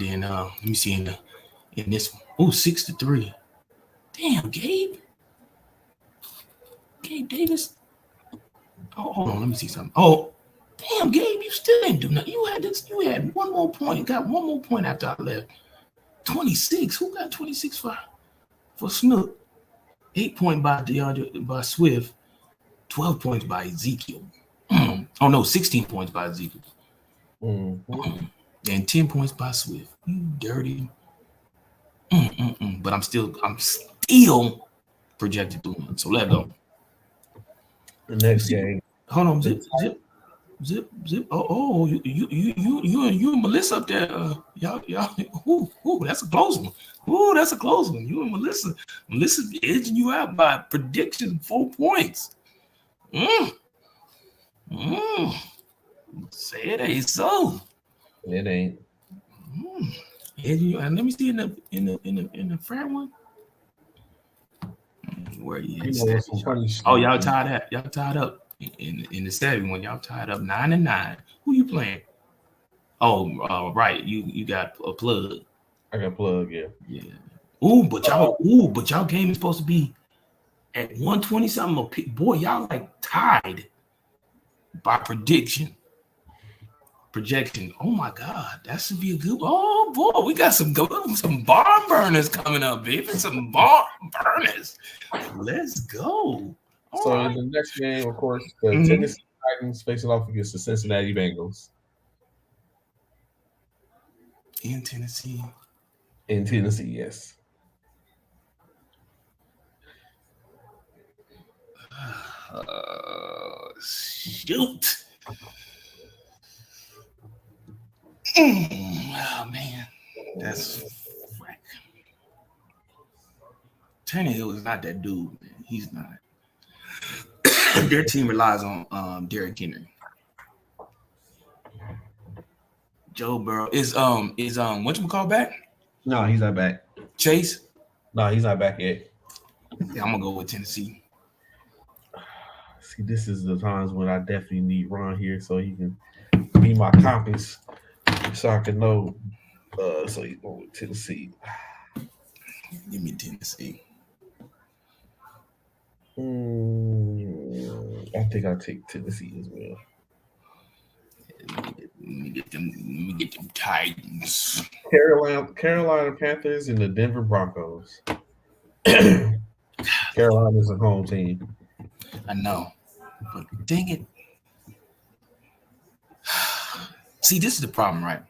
then let me see in this one. Oh, 6-3. Damn, Gabe Davis. Oh, hold on, let me see something. Oh, damn, Gabe, you still didn't do nothing. You had one more point. Got one more point after I left. 26. Who got 26 for Snoop? 8 point by Swift. 12 points by Ezekiel. Oh no, 16 points by Ezekiel. Mm-hmm. And 10 points by Swift. You dirty. But I'm still projected to win. So let's go. The next game. Hold on, zip. You and Melissa up there. Y'all. Ooh, that's a close one. You and Melissa's edging you out by prediction 4 points. Say it ain't so. It ain't. And let me see in the fair one. Where you at? Oh, y'all tied up in the 7 one. Y'all tied up 9-9. Who you playing? Oh, right. You got a plug. I got plug, yeah. But y'all game is supposed to be at 120 something. Boy, y'all like tied by projection. Oh my God, that should be a good. Oh boy, we got some barn burners coming up, baby. Some barn burners. Let's go. So in the next game, of course, the Tennessee Titans facing off against the Cincinnati Bengals. In Tennessee, yes. Shoot. Oh man, that's whack. Tannehill is not that dude, man. He's not. Their team relies on Derrick Henry. Joe Burrow is whatchamacallit back? No, he's not back. Chase? No, he's not back yet. Yeah, I'm gonna go with Tennessee. See, this is the times when I definitely need Ron here so he can be my compass, so I can know. So he's going with Tennessee. Give me Tennessee. I think I'll take Tennessee as well. Let me get them Titans. Carolina Panthers and the Denver Broncos. Carolina's a home team. I know, but dang it. See, this is the problem, right?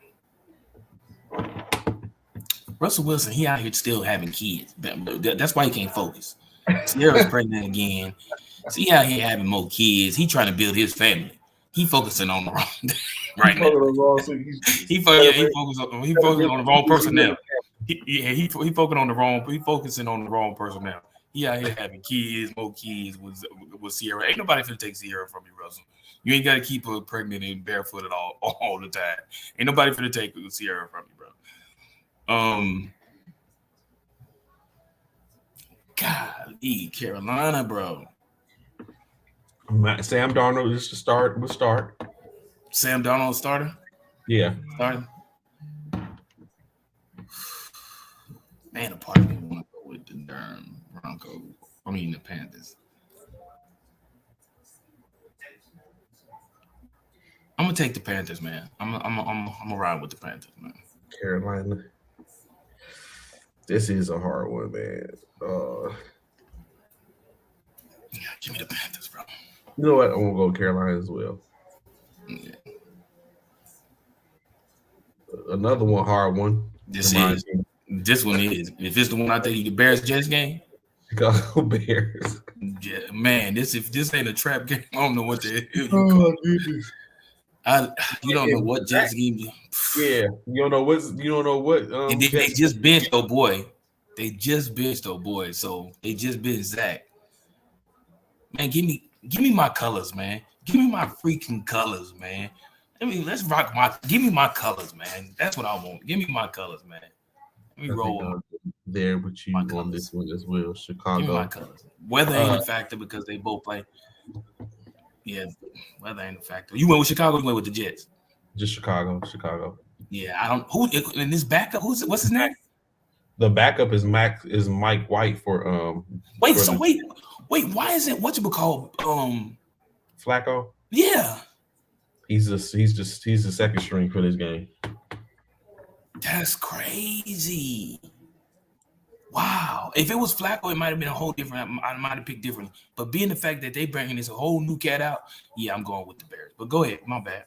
Russell Wilson, he out here still having kids. That's why he can't focus. Sierra's pregnant again. So he out here having more kids. He trying to build his family. He focusing on the wrong thing right now. He focusing on the wrong personnel. He focusing on the wrong personnel. He out here having kids, more kids with Sierra. Ain't nobody finna take Sierra from you, Russell. You ain't got to keep her pregnant and barefooted all the time. Ain't nobody finna take Sierra from you, bro. Golly, Carolina, bro. Sam Darnold is to start. We'll start. Sam Darnold starter? Yeah. Starting. Man, a part of me want to go with the darn Broncos. I mean the Panthers. I'm gonna take the Panthers, man. I'm gonna ride with the Panthers, man. Carolina. This is a hard one, man. Give me the Panthers, bro. You know what? I'm gonna go Carolina as well. Yeah. Another one, hard one. This one is. If it's the one I think the Bears-Jets game, Chicago Bears. Yeah, man. If this ain't a trap game, I don't know what the hell you Oh, call it. goodness. You don't know what Jets game. Yeah, you don't know what. And they just benched old boy. So they just benched Zach. Man, give me my colors, man. Give me my freaking colors, man. Let's rock give me my colors, man. That's what I want. Give me my colors, man. Let me roll there with you on this one as well. Chicago. Give me my colors. Weather ain't a factor because they both play. Yeah, weather ain't a factor. You went with Chicago. You went with the Jets. Just Chicago. Yeah, I don't. Who in this backup? What's his name? The backup is Mike White for Wait. Why isn't whatchamacallit Flacco? Yeah, he's the second string for this game. That's crazy. Wow. If it was Flacco, it might have been a whole different. I might have picked differently. But being the fact that they bringing this whole new cat out, yeah, I'm going with the Bears. But go ahead. My bad.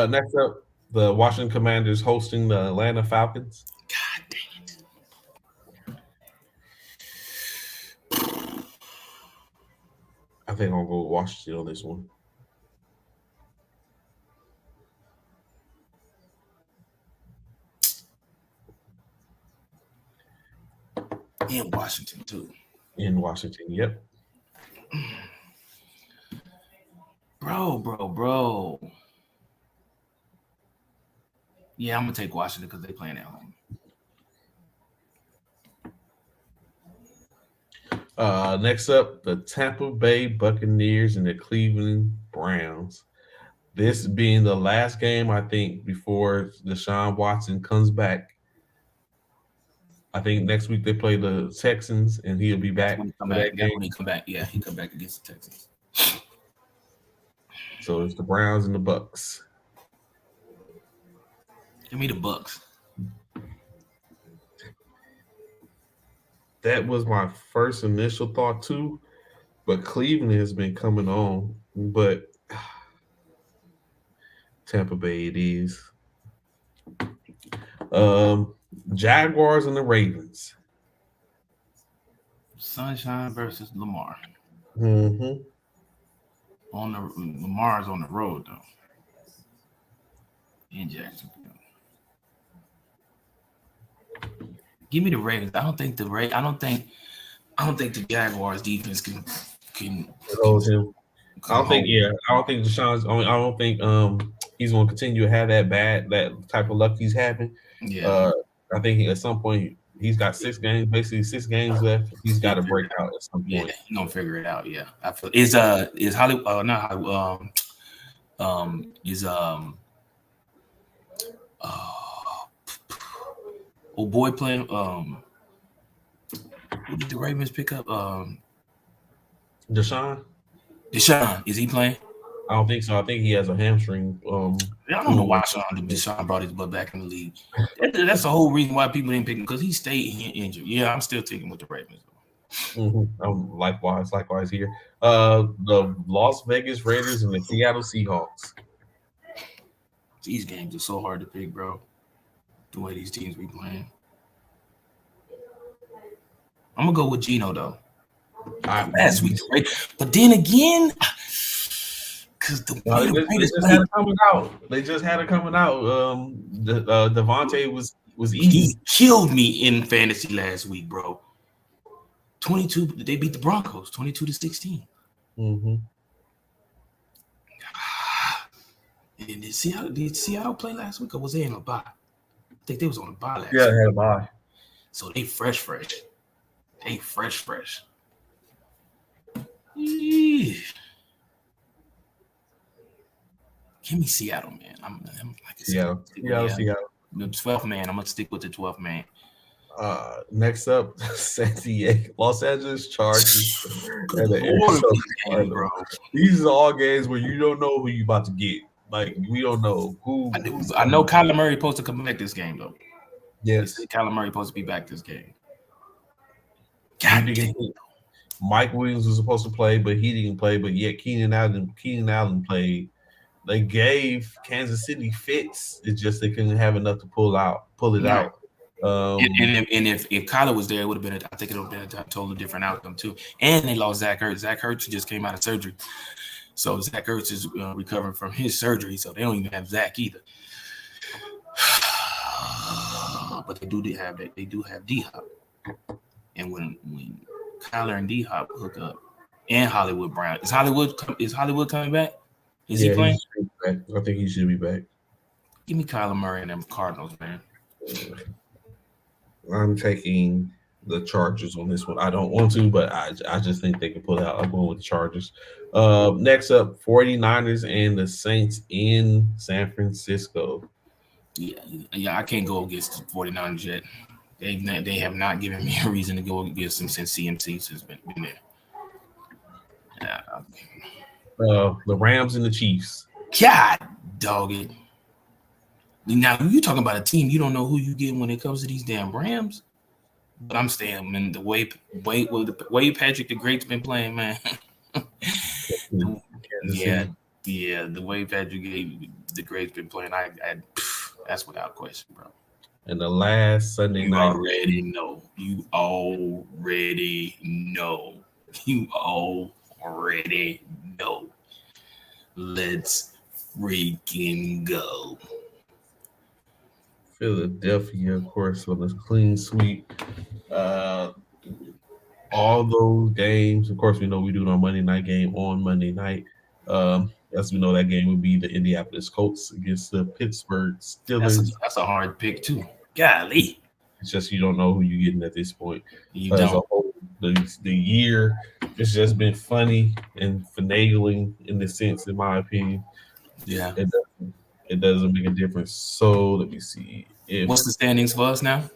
Next up, the Washington Commanders hosting the Atlanta Falcons. God dang it. I think I'll go with Washington on this one. In Washington, too. In Washington, yep. Bro. Yeah, I'm going to take Washington because they're playing at home. Next up, the Tampa Bay Buccaneers and the Cleveland Browns. This being the last game, I think, before Deshaun Watson comes back. I think next week they play the Texans, and he'll be back. When he come back, yeah, he come back against the Texans. So it's the Browns and the Bucs. Give me the Bucs. That was my first initial thought too, but Cleveland has been coming on. But Tampa Bay it is. Jaguars and the Ravens. Sunshine versus Lamar. Mm-hmm. Lamar's on the road though. In Jacksonville. Give me the Ravens. I don't think the Jaguars defense can hold him. I don't think Deshaun's. I don't think he's going to continue to have that type of luck he's having. Yeah. I think at some point he's got 6 games left. He's got to break out at some point. Yeah, he's gonna figure it out. Yeah, I feel is Hollywood not old boy playing who did the Ravens pick up? Deshaun, is he playing? I don't think so. I think he has a hamstring. I don't know why Deshaun brought his butt back in the league. That's the whole reason why people didn't pick him, because he stayed injured. Yeah, I'm still taking with the Ravens. Mm-hmm. Likewise here. The Las Vegas Raiders and the Seattle Seahawks. These games are so hard to pick, bro. The way these teams be playing. I'm gonna go with Geno though. Last week, right? But then again, because they just had it coming out. Devontae was easy. He killed me in fantasy last week, bro. 22. They beat the Broncos 22-16. Mm-hmm. And did Seattle play last week, or was they in a bye? I think they was on a bye last week. Yeah, they had a bye. So they fresh. They fresh. Eesh. Give me Seattle, man. I'm like Seattle. The 12th man. I'm gonna stick with the 12th man. Next up, San Diego, Los Angeles Chargers. And bro. These are all games where you don't know who you about to get. Like, we don't know who. I know Kyler Murray supposed to come back this game though. Yes, Kyler Murray supposed to be back this game. God damn. Mike Williams was supposed to play, but he didn't play. But yet Keenan Allen played. They gave Kansas City fits. It's just they couldn't have enough to pull it out. And if Kyler was there, it would have been. I think it would have been a totally different outcome too. And they lost Zach Ertz. Zach Ertz just came out of surgery, so Zach Ertz is recovering from his surgery. So they don't even have Zach either. But they do have that. They do have D-Hop. And when Kyler and D-Hop hook up, and Hollywood Brown, is Hollywood coming back? Is he playing? I think he should be back. Give me Kyler Murray and them Cardinals, man. I'm taking the Chargers on this one. I don't want to, but I just think they can pull it out. I'm going with the Chargers. Next up, 49ers and the Saints in San Francisco. Yeah, I can't go against the 49ers yet. They have not given me a reason to go against them since CMC has been there. Yeah. The Rams and the Chiefs. God, dog it. Now, you talking about a team, you don't know who you get when it comes to these damn Rams. But I'm staying, man. The way Patrick the Great's been playing, man. Yeah, the way Patrick the Great's been playing, that's without question, bro. And the last Sunday You night, already know. You already know. You already know. Let's freaking go. Philadelphia, of course, on a clean sweep. All those games, of course, we know we do our Monday night game on Monday night. As we know, that game would be the Indianapolis Colts against the Pittsburgh Steelers. That's a hard pick too. Golly, It's just you don't know who you're getting at this point. you As a don't. whole, the year, it's just been funny and finagling in the sense, in my opinion. Yeah. It doesn't make a difference. So let me see. If What's the standings for us now?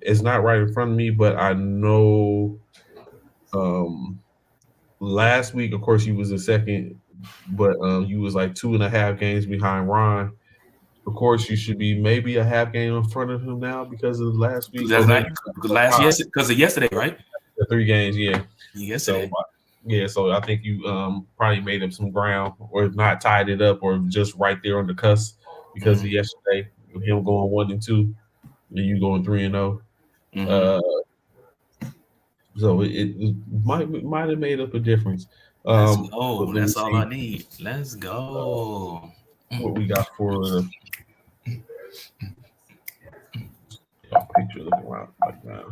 It's not right in front of me, but I know last week, of course, you was in second, but you was like 2.5 games behind Ron. Of course, you should be maybe a half game in front of him now because of last week. That's not because of yesterday, right? The 3 games, yeah. Yesterday. So I think you probably made up some ground, or if not tied it up, or just right there on the cusp because of yesterday, him going 1-2, and you going 3-0. So it might have made up a difference. Let's go. That's all I need. Let's go. What we got for picture looking around right now.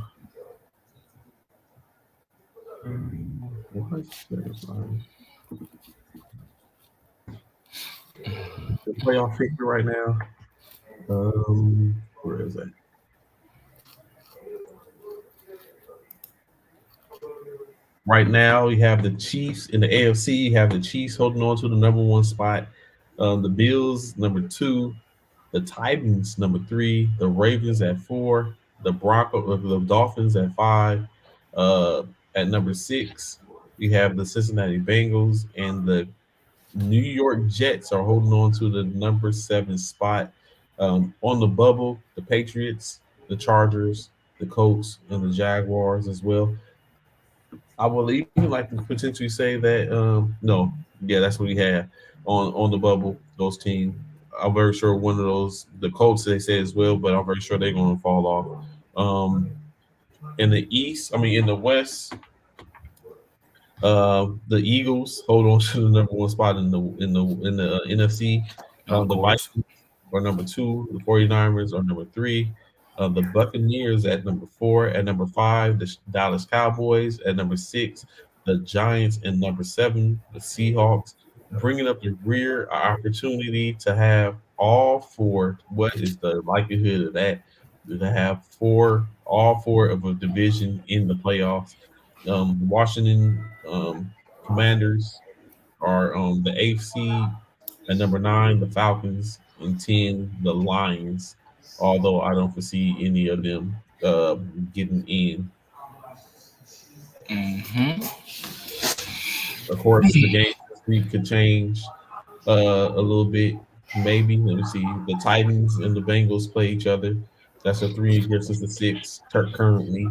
The playoff picture right now. Where is that? Right now, you have the Chiefs in the AFC. You have the Chiefs holding on to the number 1 spot. The Bills, number 2. The Titans, number 3. The Ravens at 4. The Dolphins at 5. At number 6, you have the Cincinnati Bengals, and the New York Jets are holding on to the number 7 spot. On the bubble, the Patriots, the Chargers, the Colts, and the Jaguars as well. I will even like to potentially say that that's what we have on the bubble. Those teams, I'm very sure one of those, the Colts, they say as well, but I'm very sure they're going to fall off. In the West, the Eagles hold on to the number 1 spot in the NFC. The Vikings are number 2. The 49ers are number 3. The Buccaneers at number 4. At number 5, the Dallas Cowboys. At number 6, the Giants. And number 7, the Seahawks. Bringing up the rear opportunity to have all 4. What is the likelihood of that? To have all 4 of a division in the playoffs. Washington Commanders are the 8th seed. At number 9, the Falcons. And 10, the Lions. Although I don't foresee any of them getting in. Of course, the game this week could change a little bit. Maybe. Let me see. The Titans and the Bengals play each other. That's a 3 versus the 6 currently.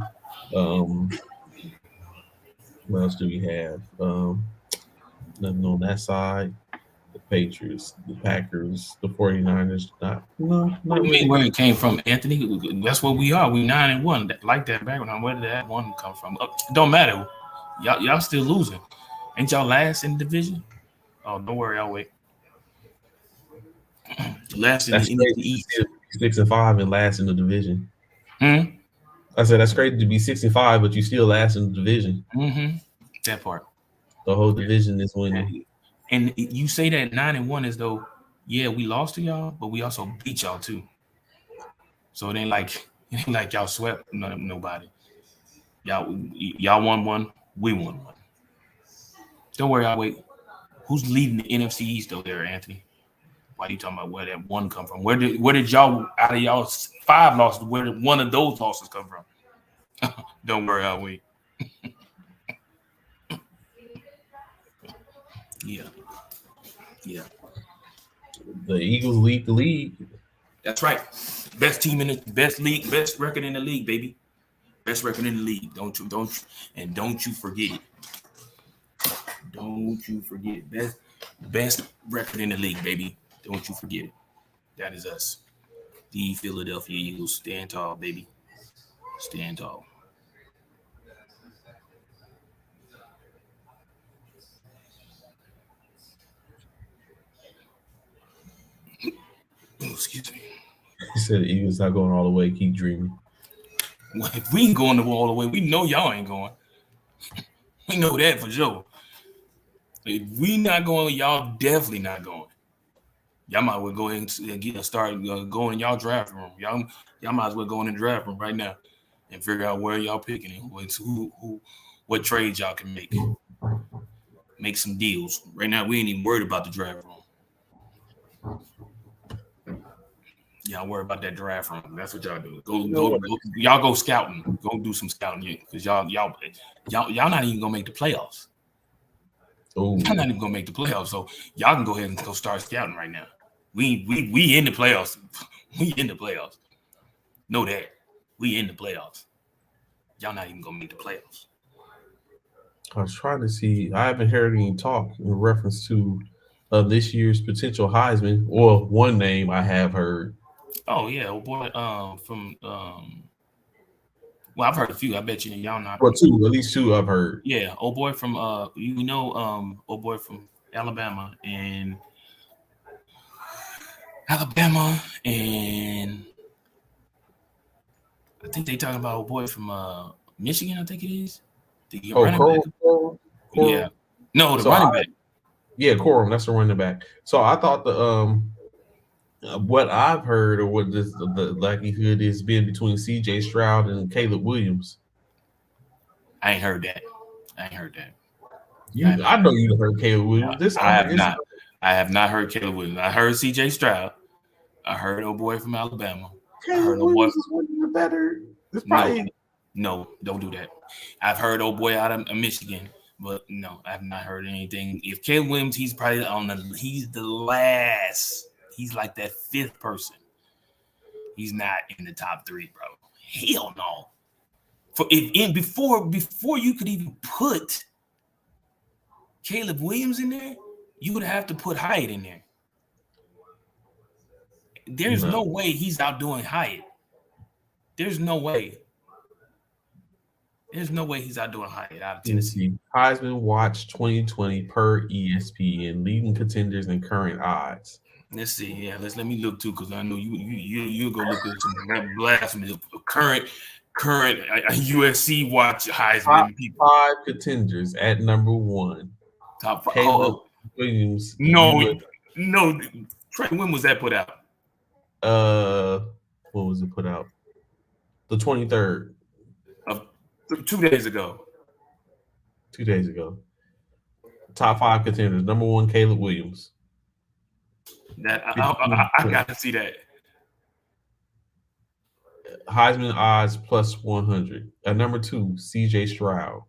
What else do we have? Nothing on that side. The Patriots, the Packers, the 49ers. Not really. Where it came from, Anthony. That's what we are. We 9-1. Like that background. Where did that one come from? Don't matter. Y'all still losing. Ain't y'all last in the division? Oh, don't worry. I'll wait. Last in the East. 6-5 and last in the division. I said that's crazy to be 65, but you still last in the division. That part. The whole division is winning. And you say that 9-1 as though, yeah, we lost to y'all, but we also beat y'all too. So it ain't like y'all swept nobody. Y'all won 1, we won 1. Don't worry, I'll wait. Who's leading the NFC East though there, Anthony? Why are you talking about where that 1 come from? Where did y'all, out of y'all 5 losses, where did one of those losses come from? Don't worry, I'll wait. Yeah. The Eagles lead the league. That's right. Best team in the best league, best record in the league, baby. Best record in the league. Don't you forget it. Don't you forget it. Best record in the league, baby. Don't you forget it. That is us. The Philadelphia Eagles. Stand tall, baby. Stand tall. Oh, excuse me. He said the Eagles not going all the way. Keep dreaming. Well, if we ain't going all the way, we know y'all ain't going. We know that for sure. If we not going, y'all definitely not going. Y'all might as well go ahead and start going in y'all draft room. Y'all might as well go in the draft room right now and figure out where y'all picking and what trades y'all can make. Make some deals. Right now, we ain't even worried about the draft room. Y'all worry about that draft room. That's what y'all do. Y'all go scouting. Go do some scouting because y'all not even gonna make the playoffs. Oh, Y'all not even gonna make the playoffs. So y'all can go ahead and go start scouting right now. We in the playoffs. We in the playoffs. Know that. We in the playoffs. Y'all not even gonna make the playoffs. I was trying to see. I haven't heard any talk in reference to this year's potential Heisman. Or one name I have heard. Oh yeah, boy. Well, I've heard a few. I bet y'all not. Or two, at least two I've heard. Yeah, old boy from old boy from Alabama and I think they talking about old boy from Michigan. I think it is. The running back. Corum. Yeah. No, the running back. Yeah, Corum. That's the running back. So I thought the what I've heard or what the likelihood is being between C.J. Stroud and Caleb Williams. I ain't heard that. I know you heard Caleb Williams. I have not heard Caleb Williams. I heard C.J. Stroud. I heard old boy from Alabama. Caleb Williams is one of the better. No, don't do that. I've heard old boy out of Michigan, but no, I have not heard anything. If Caleb Williams, he's probably he's the last. He's like that fifth person. He's not in the top three, bro. Hell no. Before you could even put Caleb Williams in there, you would have to put Hyatt in there. There's no way he's outdoing Hyatt. There's no way. There's no way he's outdoing Hyatt out of Tennessee. Heisman Watch 2020 per ESPN, leading contenders and current odds. Let's see. Yeah, let me look too, because I know you go look at some blasphemy. Current USC Watch Heisman. Top five contenders at number one. Top five. Caleb Williams. No. Trey, when was that put out? What was it put out? The 23rd. 2 days ago. 2 days ago. Top five contenders. Number one, Caleb Williams. I got to see that. Heisman odds plus 100. At number two, C.J. Stroud.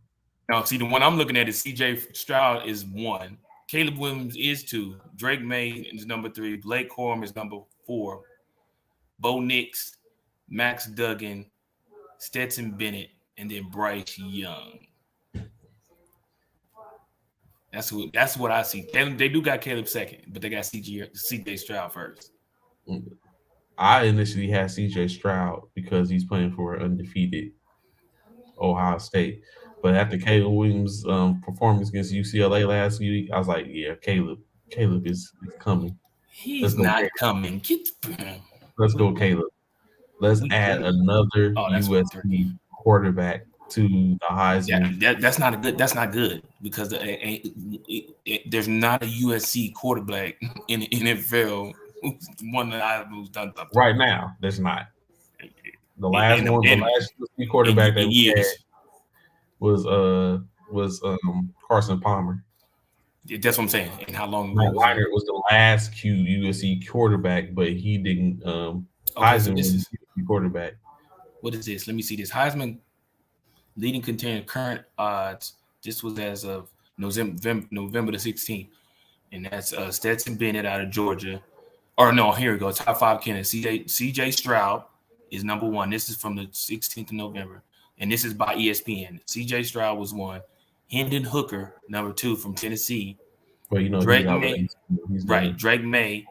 Now, see, the one I'm looking at is C.J. Stroud is 1. Caleb Williams is 2. Drake May is number 3. Blake Corum is number 4. Bo Nix, Max Duggan, Stetson Bennett, and then Bryce Young. That's what I see. They do got Caleb second, but they got C.J. Stroud first. I initially had C.J. Stroud because he's playing for an undefeated Ohio State. But after Caleb Williams' performance against UCLA last week, I was like, yeah, Caleb is coming. He's not coming. Let's go, Caleb. Let's add another USC quarterback to the Heisman. Yeah, that's not good because there's not a USC quarterback in the NFL who's done something. Right now, there's not. The last USC quarterback that we had was Carson Palmer. That's what I'm saying. And how long ago was the last USC quarterback, but he didn't Heisman was quarterback. What is this? Let me see this. Heisman leading contender current odds. This was as of November the 16th. And that's Stetson Bennett out of Georgia. Or no, here we go. Top 5 candidates. CJ Stroud is number 1. This is from the 16th of November, and this is by ESPN. CJ Stroud was 1. Hendon Hooker, number 2 from Tennessee. Well, you know, Drake May, Drake May,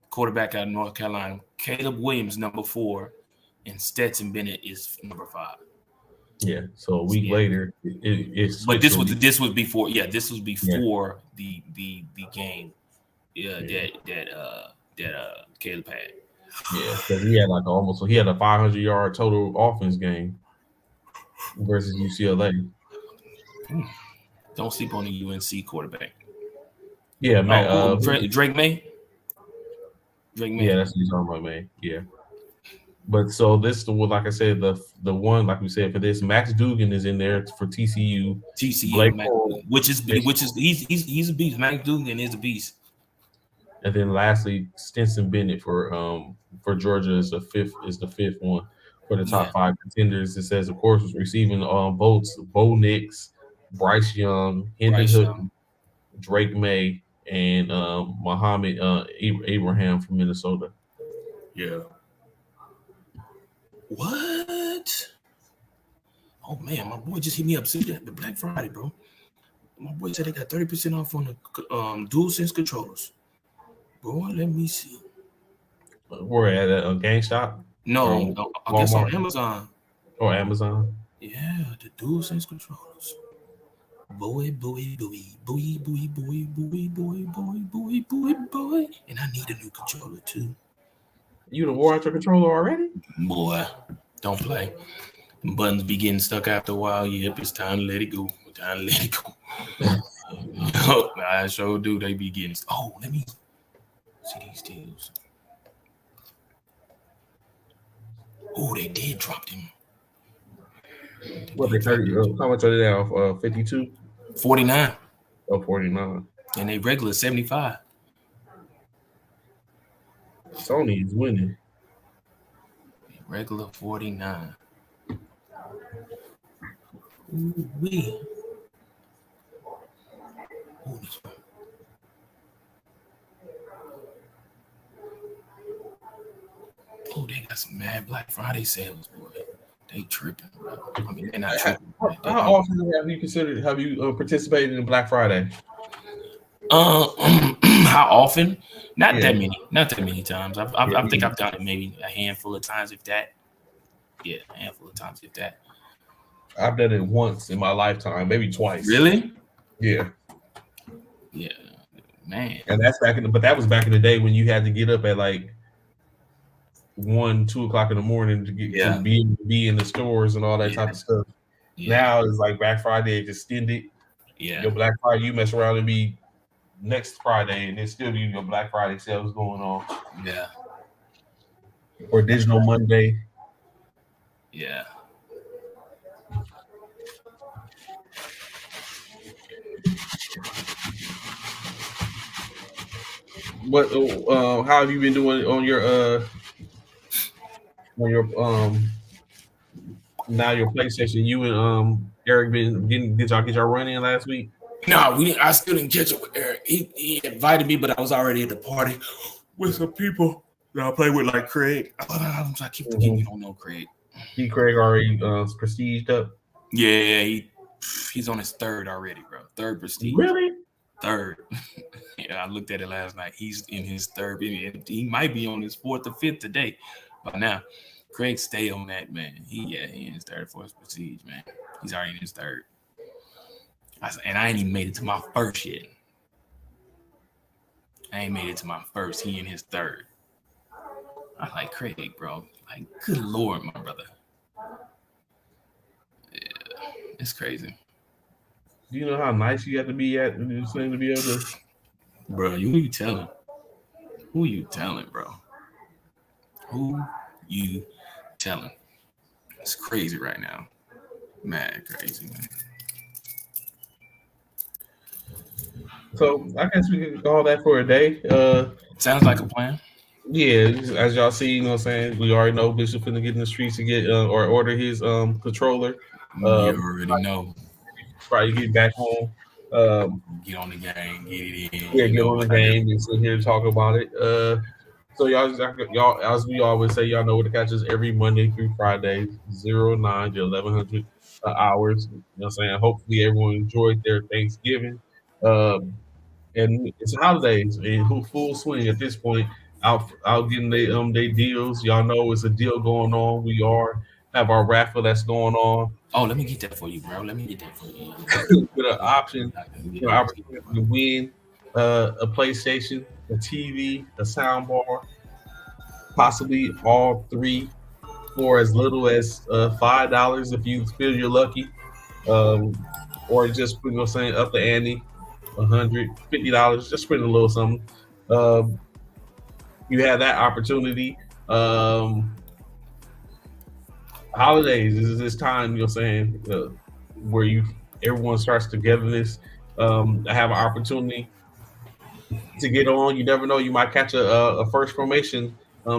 quarterback out of North Carolina. Caleb Williams, number 4, and Stetson Bennett is number 5. Yeah. So a week later, it's. But this was before. Yeah, this was before the game. Yeah, that Caleb had. Yeah, because he had he had a 500-yard total offense game versus UCLA. Don't sleep on the UNC quarterback. Yeah, man. Drake May. Yeah, that's what he's talking about, man. Yeah. But so this is the one, like I said, the one, like we said, for this, Max Dugan is in there for TCU. Which is he's a beast. Max Dugan is a beast. And then lastly, Stetson Bennett for Georgia is the fifth one for the top 5 contenders. It says, of course, was receiving votes Bo Nix, Bryce Young, Hendon Hooker, Drake May, and Muhammad Abraham from Minnesota. Yeah. What? Oh man, my boy just hit me up. See that the Black Friday, bro. My boy said they got 30% off on the DualSense controllers. Bro, let me see. We're at a GameStop? No, I guess on Amazon. Or Amazon? Yeah, the DualSense controllers. Boy. And I need a new controller too. You done wore out your controller already? Boy, don't play. Buttons be getting stuck after a while. Yep, it's time to let it go. I sure do. They be getting. Oh, let me see these deals. Oh, they did drop them. What they 30? How much are they now? 52? 49. Oh, 49. And they regular 75. Sony is winning. Regular 49. Ooh-wee. Ooh, this one. Oh, they got some mad Black Friday sales, boy. They tripping, bro. I mean, they're not tripping. How often have you participated in Black Friday? How often? Not that many times. I think I've done it maybe a handful of times, if that. Yeah, a handful of times, if that. I've done it once in my lifetime, maybe twice. Really? Yeah. Yeah, man. And that's but that was back in the day when you had to get up at like 1, 2 o'clock in the morning to be in the stores and all that type of stuff. Yeah. Now it's like Black Friday is extended. Yeah. Your Black Friday, you mess around and be next Friday, and there's still your Black Friday sales going on. Yeah. Or Digital Monday. Yeah. What? How have you been doing on your now your PlayStation? You and Eric did y'all get your run in last week? No, I still didn't catch up with Eric. He invited me, but I was already at the party with some people that I play with, like Craig. I keep forgetting you don't know Craig. Craig already prestiged up. Yeah, he's on his 3rd already, bro. 3rd prestige. Really? 3rd. Yeah, I looked at it last night. He's in his 3rd. He might be on his 4th or 5th today. By now, Craig stay on that, man. He in his 3rd for his prestige, man. He's already in his 3rd. And I ain't even made it to my 1st yet. I ain't made it to my 1st. He in his 3rd. I like Craig, bro. Like, good Lord, my brother. Yeah, it's crazy. Do you know how nice you have to be at this thing to be able to? Bro, who you telling? Who you telling, bro? Who you telling? It's crazy right now. Mad crazy, man. So I guess we can call that for a day. Sounds like a plan. Yeah, as y'all see, you know what I'm saying? We already know Bishop finna get in the streets to get or order his controller. You already know. Probably get back home. Get on the game, get it in. Yeah, get on the game and sit here and talk about it. So y'all, as we always say, y'all know where to catch us every Monday through Friday, 09 to 1100 hours. You know what I'm saying? Hopefully everyone enjoyed their Thanksgiving. Um, and it's holidays and who full swing at this point. Out getting they deals. Y'all know it's a deal going on. We are have our raffle that's going on Oh, let me get that for you, bro. Let me get that for you. with an option, opportunity to win a PlayStation, a TV, a sound bar, possibly all three for as little as $5 if you feel you're lucky, or just saying up the ante, $150, just spend a little something. Um, you have that opportunity. Um, Holidays is this time saying where you everyone starts togetherness. I have an opportunity to get on. You never know. You might catch a first formation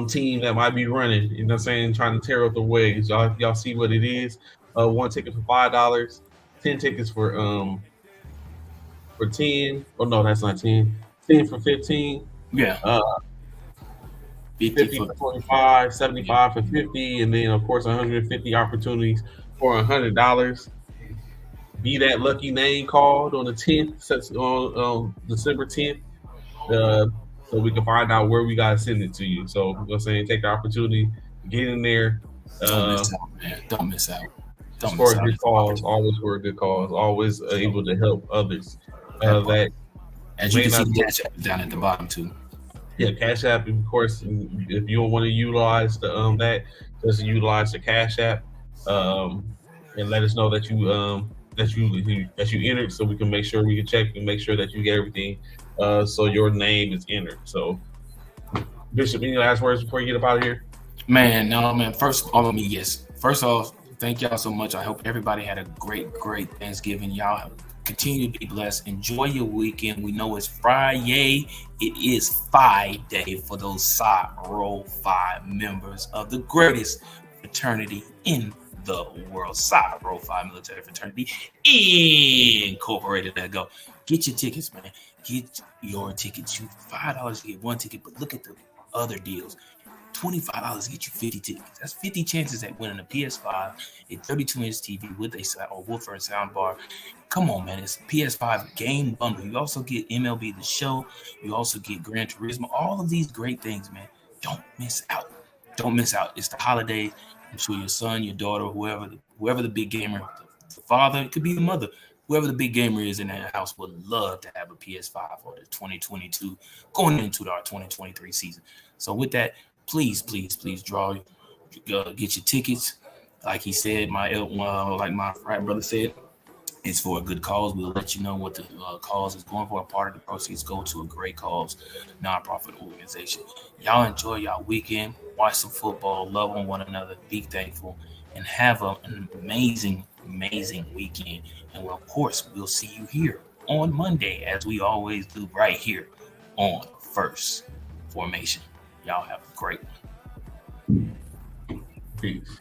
team that might be running. You know what I'm saying? Trying to tear up the waves. Y'all see what it is. One ticket for $5, 10 tickets for 10. Oh no, that's not 10. 10 for 15. Yeah, Uh, 50 50 for for 25, 75 for 50, and then of course 150 opportunities for $100. Be that lucky name called on the 10th, on December 10th, uh, so we can find out where we gotta send it to you. So I'm saying take the opportunity, get in there, Don't uh, miss out, man. Don't miss out. Don't for miss a out. good It's an cause, opportunity. always for a good cause, always able to help others That part. that As you may can see, not the be. cash app is down at the bottom too. Yeah, Cash App, of course. If you don't want to utilize the that, just utilize the Cash App, and let us know that you entered, so we can make sure we can check and make sure that you get everything, so your name is entered. So, Bishop, any last words before you get up out of here? Man, no, man. First, all of me, yes. First off, thank y'all so much. I hope everybody had a great Thanksgiving. Y'all continue to be blessed. Enjoy your weekend. We know it's Friday. It is Phi Day for those Roll 5 members of the greatest fraternity in the world. Roll 5 military fraternity incorporated. There go. Get your tickets, man. Get your tickets. You $5 to get one ticket, but look at the other deals. $25 get you 50 tickets. That's 50 chances at winning a PS5, a 32-inch TV with a woofer and sound bar. Come on, man. It's a PS5 game bundle. You also get MLB The Show. You also get Gran Turismo. All of these great things, man. Don't miss out. Don't miss out. It's the holidays. I'm sure your son, your daughter, whoever the big gamer, the father, it could be the mother, whoever the big gamer is in that house would love to have a PS5 for the 2022 going into our 2023 season. So with that, please draw, get your tickets. Like he said, like my frat brother said, it's for a good cause. We'll let you know what the cause is going for. A part of the proceeds go to a great cause, nonprofit organization. Y'all enjoy y'all weekend. Watch some football. Love on one another. Be thankful. And have an amazing weekend. And of course, we'll see you here on Monday, as we always do, right here on First Formation. Y'all have a great one. Peace.